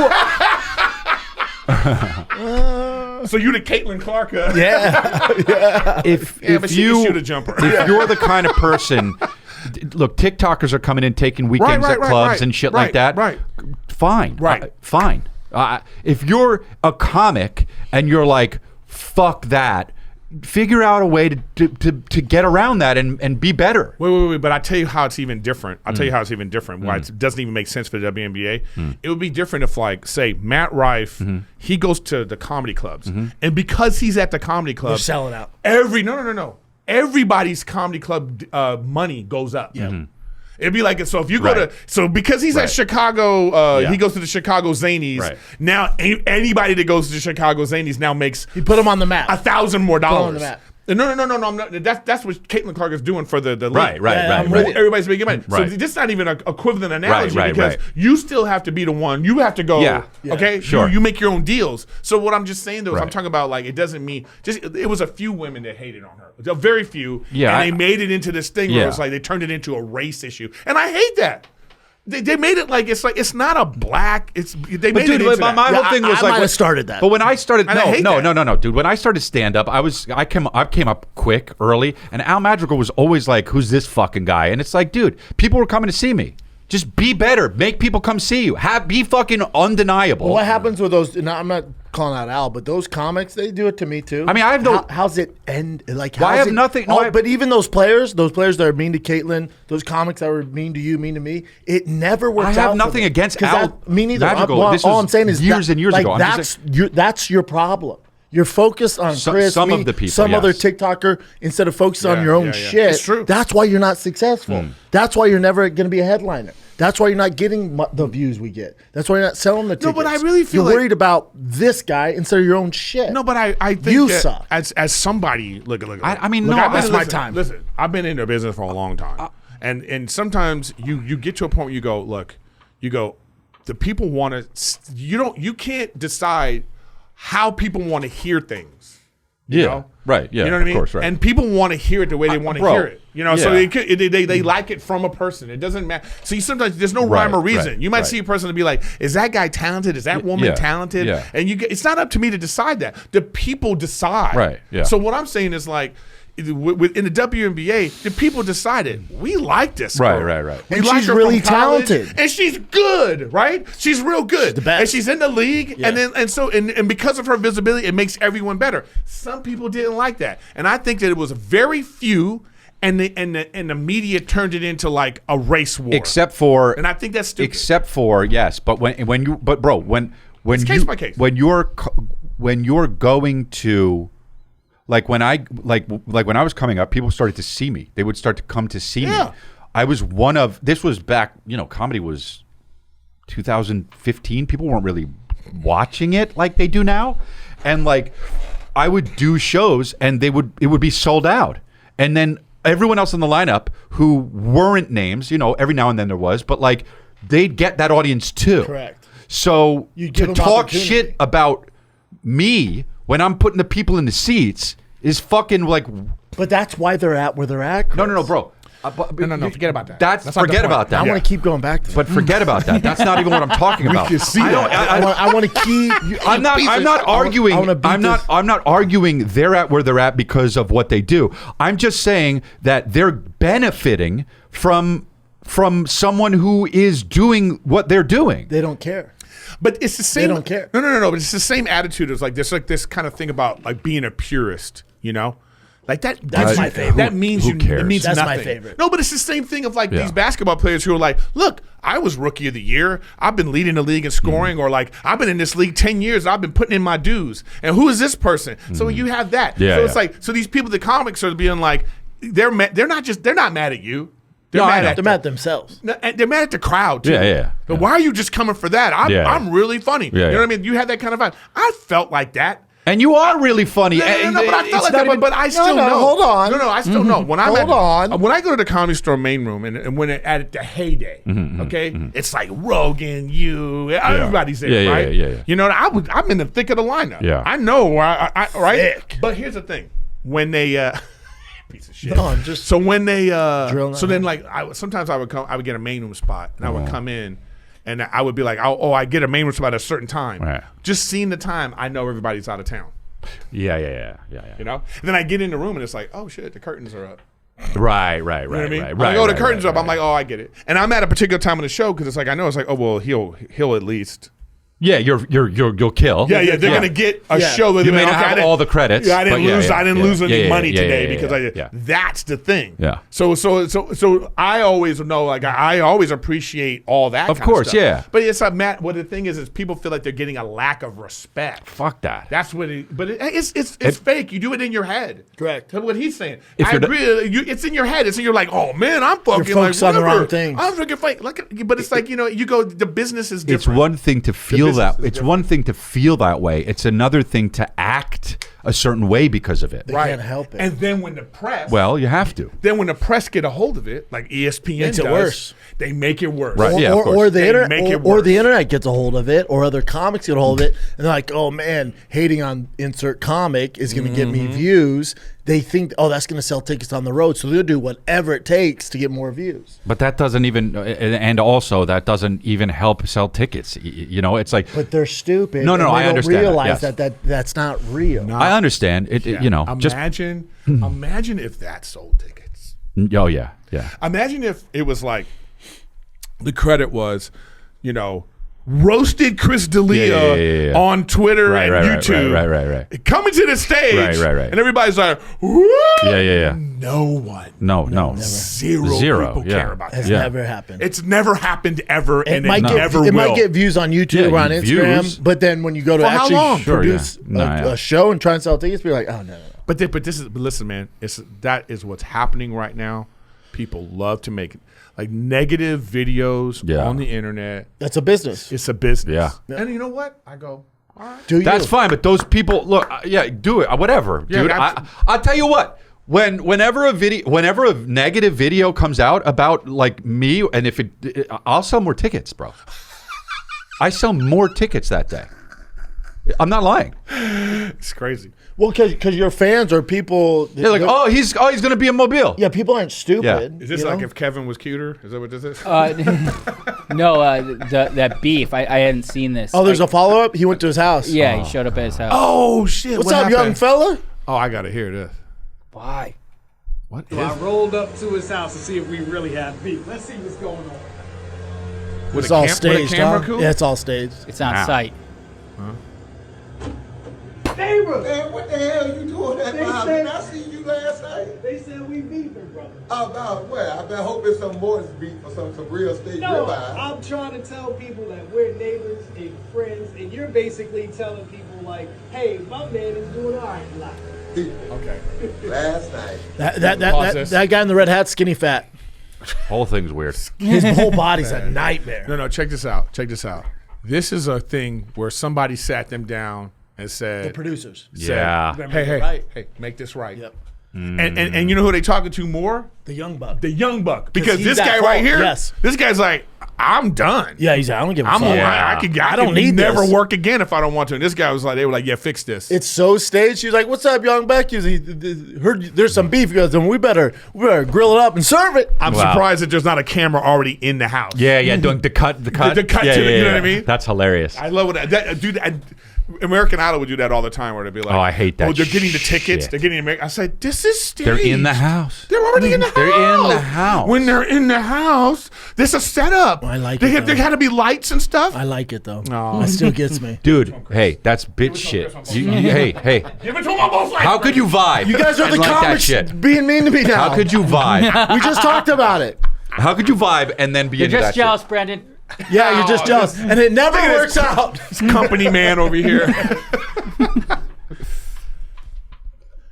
[SPEAKER 3] So you the Caitlin Clark?
[SPEAKER 1] Yeah.
[SPEAKER 2] If
[SPEAKER 3] but she
[SPEAKER 2] you
[SPEAKER 3] can shoot a jumper.
[SPEAKER 2] If you're the kind of person. Look, TikTokers are coming in taking weekends at clubs and shit like that.
[SPEAKER 3] Right.
[SPEAKER 2] Fine.
[SPEAKER 3] Right.
[SPEAKER 2] Fine. If you're a comic and you're like, fuck that, figure out a way to get around that and be better.
[SPEAKER 3] Wait. But I'll tell you how it's even different. Why it doesn't even make sense for the WNBA. It would be different if, like, say, Matt Rife, he goes to the comedy clubs. And because he's at the comedy club.
[SPEAKER 1] They're selling out.
[SPEAKER 3] No. Everybody's comedy club money goes up. Yeah. It'd be like, so if you go because he's at Chicago, he goes to the Chicago Zanies. Right. Now, anybody that goes to the Chicago Zanies now makes
[SPEAKER 1] he put them on the map.
[SPEAKER 3] $1,000 more. No. I'm not, that's what Caitlin Clark is doing for the league.
[SPEAKER 2] Right.
[SPEAKER 3] Everybody's making money.
[SPEAKER 2] Right.
[SPEAKER 3] So this is not even an equivalent analogy because
[SPEAKER 2] right.
[SPEAKER 3] you still have to be the one. You have to go.
[SPEAKER 2] Yeah.
[SPEAKER 3] Okay.
[SPEAKER 2] Sure.
[SPEAKER 3] You make your own deals. So what I'm just saying though is I'm talking about like it doesn't mean just it was a few women that hated on her. A very few.
[SPEAKER 2] Yeah.
[SPEAKER 3] And they made it into this thing where it's like they turned it into a race issue, and I hate that. They made it like it's not a black. They made it into that.
[SPEAKER 2] My whole thing was
[SPEAKER 1] I
[SPEAKER 2] like
[SPEAKER 1] might have started that.
[SPEAKER 2] But when I started,
[SPEAKER 3] no,
[SPEAKER 2] dude. When I started stand up, I came up quick, early, and Al Madrigal was always like, "Who's this fucking guy?" And it's like, dude, people were coming to see me. Just be better. Make people come see you. Be fucking undeniable.
[SPEAKER 1] Well, what happens with those? And I'm not calling out Al, but those comics, they do it to me too.
[SPEAKER 2] I mean, I have no.
[SPEAKER 1] How's it end? Like,
[SPEAKER 2] I have nothing. No,
[SPEAKER 1] but even those players that are mean to Caitlin, those comics that were mean to you, mean to me, it never works out.
[SPEAKER 2] I have nothing against Al.
[SPEAKER 1] Me neither.
[SPEAKER 2] Madrigal.
[SPEAKER 1] All I'm saying is
[SPEAKER 2] years and years ago.
[SPEAKER 1] That's your problem. You're focused on Chris,
[SPEAKER 2] some of the people,
[SPEAKER 1] some other TikToker, instead of focusing on your own shit.
[SPEAKER 3] It's true.
[SPEAKER 1] That's why you're not successful. That's why you're never going to be a headliner. That's why you're not getting the views we get. That's why you're not selling the tickets.
[SPEAKER 3] No, but I really feel
[SPEAKER 1] you're worried about this guy instead of your own shit.
[SPEAKER 3] No, but I think
[SPEAKER 1] you
[SPEAKER 3] that
[SPEAKER 1] suck.
[SPEAKER 3] As somebody, look.
[SPEAKER 2] I mean,
[SPEAKER 1] that's my time.
[SPEAKER 3] Listen, I've been in the business for a long time, and sometimes you get to a point where you go, the people want to. You can't decide how people want to hear things. You know?
[SPEAKER 2] Right. Yeah.
[SPEAKER 3] You know what I mean?
[SPEAKER 2] Of course, right.
[SPEAKER 3] And people want to hear it the way they want to hear it. You know, so they like it from a person. It doesn't matter. See, sometimes there's no rhyme or reason. You might see a person and be like, "Is that guy talented? Is that woman talented?"
[SPEAKER 2] Yeah.
[SPEAKER 3] And it's not up to me to decide that. The people decide.
[SPEAKER 2] Right. Yeah.
[SPEAKER 3] So what I'm saying is like, in the WNBA, the people decided we like this girl.
[SPEAKER 2] Right.
[SPEAKER 3] We
[SPEAKER 1] And
[SPEAKER 3] like
[SPEAKER 1] she's
[SPEAKER 3] her
[SPEAKER 1] really
[SPEAKER 3] from college,
[SPEAKER 1] talented.
[SPEAKER 3] and she's good, right? She's real good,
[SPEAKER 1] the best.
[SPEAKER 3] and she's in the league, and because of her visibility, it makes everyone better. Some people didn't like that, and I think that it was very few, and the media turned it into like a race war.
[SPEAKER 2] Except for,
[SPEAKER 3] and I think that's stupid.
[SPEAKER 2] Except for yes, but when
[SPEAKER 3] it's case by case.
[SPEAKER 2] when you're going to. Like when I was coming up, people started to see me. They would start to come to see me. I was this was back, comedy was 2015. People weren't really watching it like they do now. And like I would do shows and it would be sold out. And then everyone else in the lineup who weren't names, every now and then there was, but like they'd get that audience too.
[SPEAKER 1] Correct.
[SPEAKER 2] So
[SPEAKER 1] You give
[SPEAKER 2] to
[SPEAKER 1] them
[SPEAKER 2] talk
[SPEAKER 1] opportunity.
[SPEAKER 2] shit about me when I'm putting the people in the seats is fucking like.
[SPEAKER 1] But that's why they're at where they're at. Chris.
[SPEAKER 2] No, bro.
[SPEAKER 3] No, forget about that.
[SPEAKER 2] Forget about that.
[SPEAKER 1] I want to keep going back to that.
[SPEAKER 2] But forget about that. That's not even what I'm talking about.
[SPEAKER 3] can see that.
[SPEAKER 1] I want to keep.
[SPEAKER 2] I'm not arguing. I'm not arguing they're at where they're at because of what they do. I'm just saying that they're benefiting from someone who is doing what they're doing.
[SPEAKER 1] They don't care.
[SPEAKER 3] But it's the same.
[SPEAKER 1] They don't care.
[SPEAKER 3] No. But it's the same attitude as like this kind of thing about like being a purist. Like that.
[SPEAKER 1] That's my favorite.
[SPEAKER 3] That means
[SPEAKER 2] Who cares?
[SPEAKER 3] It means
[SPEAKER 1] That's
[SPEAKER 3] nothing.
[SPEAKER 1] my favorite.
[SPEAKER 3] No, but it's the same thing of like these basketball players who are like, look, I was rookie of the year. I've been leading the league in scoring, or like I've been in this league 10 years. I've been putting in my dues. And who is this person? So you have that.
[SPEAKER 2] Yeah,
[SPEAKER 3] so it's like these people, the comics are being like, they're not mad at you. They're mad at
[SPEAKER 1] themselves.
[SPEAKER 3] They're mad at the crowd too.
[SPEAKER 2] Yeah.
[SPEAKER 3] But why are you just coming for that? I'm really funny. You know what I mean? You had that kind of vibe. I felt like that.
[SPEAKER 2] And you are really funny.
[SPEAKER 3] No, but I felt like that. But I still know.
[SPEAKER 1] Hold on.
[SPEAKER 3] No, I still know. When
[SPEAKER 1] Hold on.
[SPEAKER 3] When I go to the Comedy Store main room and when at the heyday, it's like Rogan, everybody's there, right?
[SPEAKER 2] Yeah.
[SPEAKER 3] I'm in the thick of the lineup.
[SPEAKER 2] Yeah.
[SPEAKER 3] I know. I right.
[SPEAKER 1] Thick.
[SPEAKER 3] But here's the thing: when they piece of shit.
[SPEAKER 1] No, I'm just
[SPEAKER 3] so when they
[SPEAKER 1] then
[SPEAKER 3] like sometimes I would get a main room spot and I would come in. And I would be like, I get a main room spot at a certain time.
[SPEAKER 2] Right.
[SPEAKER 3] Just seeing the time, I know everybody's out of town.
[SPEAKER 2] Yeah.
[SPEAKER 3] You know? And then I get in the room and it's like, oh shit, the curtains are up.
[SPEAKER 2] Right.
[SPEAKER 3] You know what I mean? The curtains are up. I'm like, oh, I get it. And I'm at a particular time of the show because it's like, I know it's like, oh, well, he'll at least.
[SPEAKER 2] Yeah, you'll kill.
[SPEAKER 3] Yeah, they're gonna get a show that
[SPEAKER 2] you may not have all the credits.
[SPEAKER 3] Yeah, I didn't lose any money today because
[SPEAKER 2] yeah.
[SPEAKER 3] That's the thing.
[SPEAKER 2] Yeah.
[SPEAKER 3] So I always know, like I always appreciate all that.
[SPEAKER 2] Of
[SPEAKER 3] kind
[SPEAKER 2] course,
[SPEAKER 3] of stuff.
[SPEAKER 2] yeah.
[SPEAKER 3] But it's Matt. What the thing is people feel like they're getting a lack of respect.
[SPEAKER 2] Fuck that.
[SPEAKER 3] That's what it. But it's fake. You do it in your head.
[SPEAKER 1] Correct.
[SPEAKER 3] That's what he's saying.
[SPEAKER 2] If
[SPEAKER 3] I agree. It's in your head. It's in your like, oh man, I'm fucking
[SPEAKER 1] You're focused
[SPEAKER 3] like
[SPEAKER 1] on the
[SPEAKER 3] whatever.
[SPEAKER 1] wrong things.
[SPEAKER 3] I'm fucking fake. But it's like you go. The business is different.
[SPEAKER 2] It's one thing to feel feel that. It's one thing to feel that way. It's another thing to act a certain way because of it.
[SPEAKER 1] They can't help it.
[SPEAKER 3] And then when the press,
[SPEAKER 2] well, you have to.
[SPEAKER 3] Then when the press get a hold of it, like ESPN
[SPEAKER 1] Makes it
[SPEAKER 3] does,
[SPEAKER 1] worse.
[SPEAKER 3] they make it worse.
[SPEAKER 2] Right. Yeah, of course.
[SPEAKER 1] Or the internet,
[SPEAKER 3] make it
[SPEAKER 1] or
[SPEAKER 3] worse.
[SPEAKER 1] the internet gets a hold of it, or other comics get a hold of it, and they're like, "Oh man, hating on insert comic is going to get me views." They think, "Oh, that's going to sell tickets on the road," so they'll do whatever it takes to get more views.
[SPEAKER 2] But that doesn't even, and also that doesn't even help sell tickets. You know, it's like.
[SPEAKER 1] But they're stupid.
[SPEAKER 2] No,
[SPEAKER 1] and they
[SPEAKER 2] I
[SPEAKER 1] don't
[SPEAKER 2] understand.
[SPEAKER 1] Realize
[SPEAKER 2] Yes.
[SPEAKER 1] that's not real.
[SPEAKER 2] I understand. You know,
[SPEAKER 3] imagine if that sold tickets.
[SPEAKER 2] Oh yeah.
[SPEAKER 3] Imagine if it was like the credit was, you know, roasted Chris D'Elia on Twitter and YouTube.
[SPEAKER 2] Right.
[SPEAKER 3] Coming to the stage.
[SPEAKER 2] Right.
[SPEAKER 3] And everybody's like, woo!
[SPEAKER 2] Yeah.
[SPEAKER 3] No one.
[SPEAKER 2] No.
[SPEAKER 3] Zero people care about that.
[SPEAKER 1] It's never happened.
[SPEAKER 3] It's never happened ever, and it
[SPEAKER 1] never
[SPEAKER 3] will.
[SPEAKER 1] It might get views on YouTube or on Instagram,
[SPEAKER 2] views.
[SPEAKER 1] but then when you go to
[SPEAKER 3] For how long?
[SPEAKER 1] actually produce a show and try and sell tickets, be like, oh no.
[SPEAKER 3] But listen, man, that is what's happening right now. People love to make like negative videos on the internet.
[SPEAKER 1] That's a business.
[SPEAKER 3] It's a business.
[SPEAKER 2] Yeah.
[SPEAKER 3] And you know what? I go, all right.
[SPEAKER 2] That's fine, but those people, look, do it, whatever, dude. I'll tell you what. Whenever a negative video comes out about like me, and if I'll sell more tickets, bro. I sell more tickets that day. I'm not lying.
[SPEAKER 3] It's crazy.
[SPEAKER 1] Well, because your fans are people.
[SPEAKER 2] They're like, he's going to be in Mobile.
[SPEAKER 1] Yeah, people aren't stupid.
[SPEAKER 3] Is this like if Kevin was cuter? Is that what this is?
[SPEAKER 5] No, that beef. I hadn't seen this.
[SPEAKER 1] Oh, there's a follow up. He went to his house.
[SPEAKER 5] Yeah, he showed up at his house.
[SPEAKER 3] Oh shit!
[SPEAKER 1] What's up, young fella?
[SPEAKER 3] Oh, I gotta hear this.
[SPEAKER 5] Why?
[SPEAKER 3] What
[SPEAKER 17] So I rolled up to his house to see if we really had beef. Let's see what's going on.
[SPEAKER 1] It's all staged, huh? Yeah, it's all staged.
[SPEAKER 5] It's on site.
[SPEAKER 3] Huh?
[SPEAKER 17] Neighbor!
[SPEAKER 9] Man, what the hell you doing that for? Did I see you last night?
[SPEAKER 17] They said we beefing, brother.
[SPEAKER 9] About what? I hope it's some more beef or some real steak
[SPEAKER 17] No,
[SPEAKER 9] ribeye.
[SPEAKER 17] I'm trying to tell people that we're neighbors and friends, and you're basically telling people like, hey, my man is doing all right in life.
[SPEAKER 3] Okay.
[SPEAKER 9] Last night.
[SPEAKER 1] That guy in the red hat, skinny fat.
[SPEAKER 2] Whole thing's weird.
[SPEAKER 1] His whole body's a nightmare.
[SPEAKER 3] No, check this out. This is a thing where somebody sat them down and said,
[SPEAKER 1] The producers.
[SPEAKER 3] Hey, make this right.
[SPEAKER 1] Yep.
[SPEAKER 3] And you know who they talking to more?
[SPEAKER 1] The young buck.
[SPEAKER 3] The young buck. Because
[SPEAKER 1] he's
[SPEAKER 3] this
[SPEAKER 1] at
[SPEAKER 3] guy
[SPEAKER 1] fault.
[SPEAKER 3] right here,
[SPEAKER 1] Yes.
[SPEAKER 3] this guy's like, I'm done.
[SPEAKER 1] Yeah, he's like, I don't give a fuck.
[SPEAKER 3] I
[SPEAKER 1] don't need
[SPEAKER 3] never
[SPEAKER 1] this.
[SPEAKER 3] work again if I don't want to. And this guy was like, they were like, yeah, fix this.
[SPEAKER 1] It's so staged. She's like, "What's up, young buck?" He's heard there's some beef. He goes, "Then we better grill it up and serve it."
[SPEAKER 3] I'm surprised that there's not a camera already in the house.
[SPEAKER 2] Yeah, doing the cut.
[SPEAKER 3] The cut to the, you know what I mean?
[SPEAKER 2] That's hilarious.
[SPEAKER 3] I love it. Dude, American Idol would do that all the time where they'd be like,
[SPEAKER 2] oh, I hate that.
[SPEAKER 3] Oh, they're getting the tickets.
[SPEAKER 2] Shit.
[SPEAKER 3] They're getting American. I said, this is staged.
[SPEAKER 2] They're in the house.
[SPEAKER 3] They're already in the house.
[SPEAKER 2] They're in the house.
[SPEAKER 3] When they're in the house, there's a setup.
[SPEAKER 1] I like
[SPEAKER 3] it.
[SPEAKER 1] it.
[SPEAKER 3] There had to be lights and stuff.
[SPEAKER 1] I like it though.
[SPEAKER 3] No.
[SPEAKER 1] It still gets me.
[SPEAKER 2] Dude, hey, that's bitch shit. Hey.
[SPEAKER 3] Give it to them on both sides.
[SPEAKER 2] How could you vibe?
[SPEAKER 1] You guys are the
[SPEAKER 2] and like that
[SPEAKER 1] comics
[SPEAKER 2] shit?
[SPEAKER 1] being mean to me now.
[SPEAKER 2] How could you vibe?
[SPEAKER 1] We just talked about it.
[SPEAKER 2] How could you vibe and then be
[SPEAKER 5] You're
[SPEAKER 2] into
[SPEAKER 5] just
[SPEAKER 2] that
[SPEAKER 5] jealous,
[SPEAKER 2] shit?
[SPEAKER 5] Brendan.
[SPEAKER 1] Yeah, you're just jealous, and it never works out.
[SPEAKER 3] This company man over here.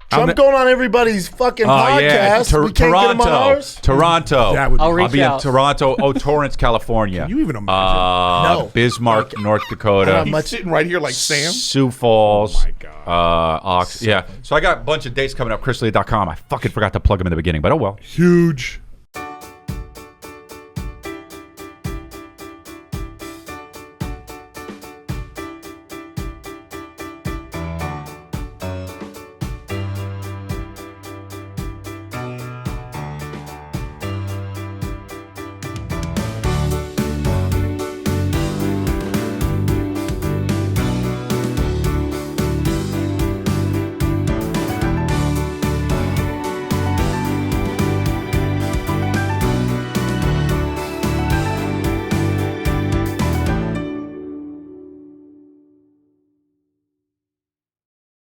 [SPEAKER 1] Trump going on everybody's fucking podcast. We can't get him on ours.
[SPEAKER 2] Toronto.
[SPEAKER 5] I'll
[SPEAKER 2] be in Toronto. Oh, Torrance, California.
[SPEAKER 3] Can you even imagine?
[SPEAKER 1] No.
[SPEAKER 2] Bismarck, North Dakota.
[SPEAKER 3] He's sitting right here like Sam.
[SPEAKER 2] Sioux Falls.
[SPEAKER 3] Oh my God.
[SPEAKER 2] Yeah. So I got a bunch of dates coming up. ChrisLea.com. I fucking forgot to plug them in the beginning, but oh well.
[SPEAKER 3] Huge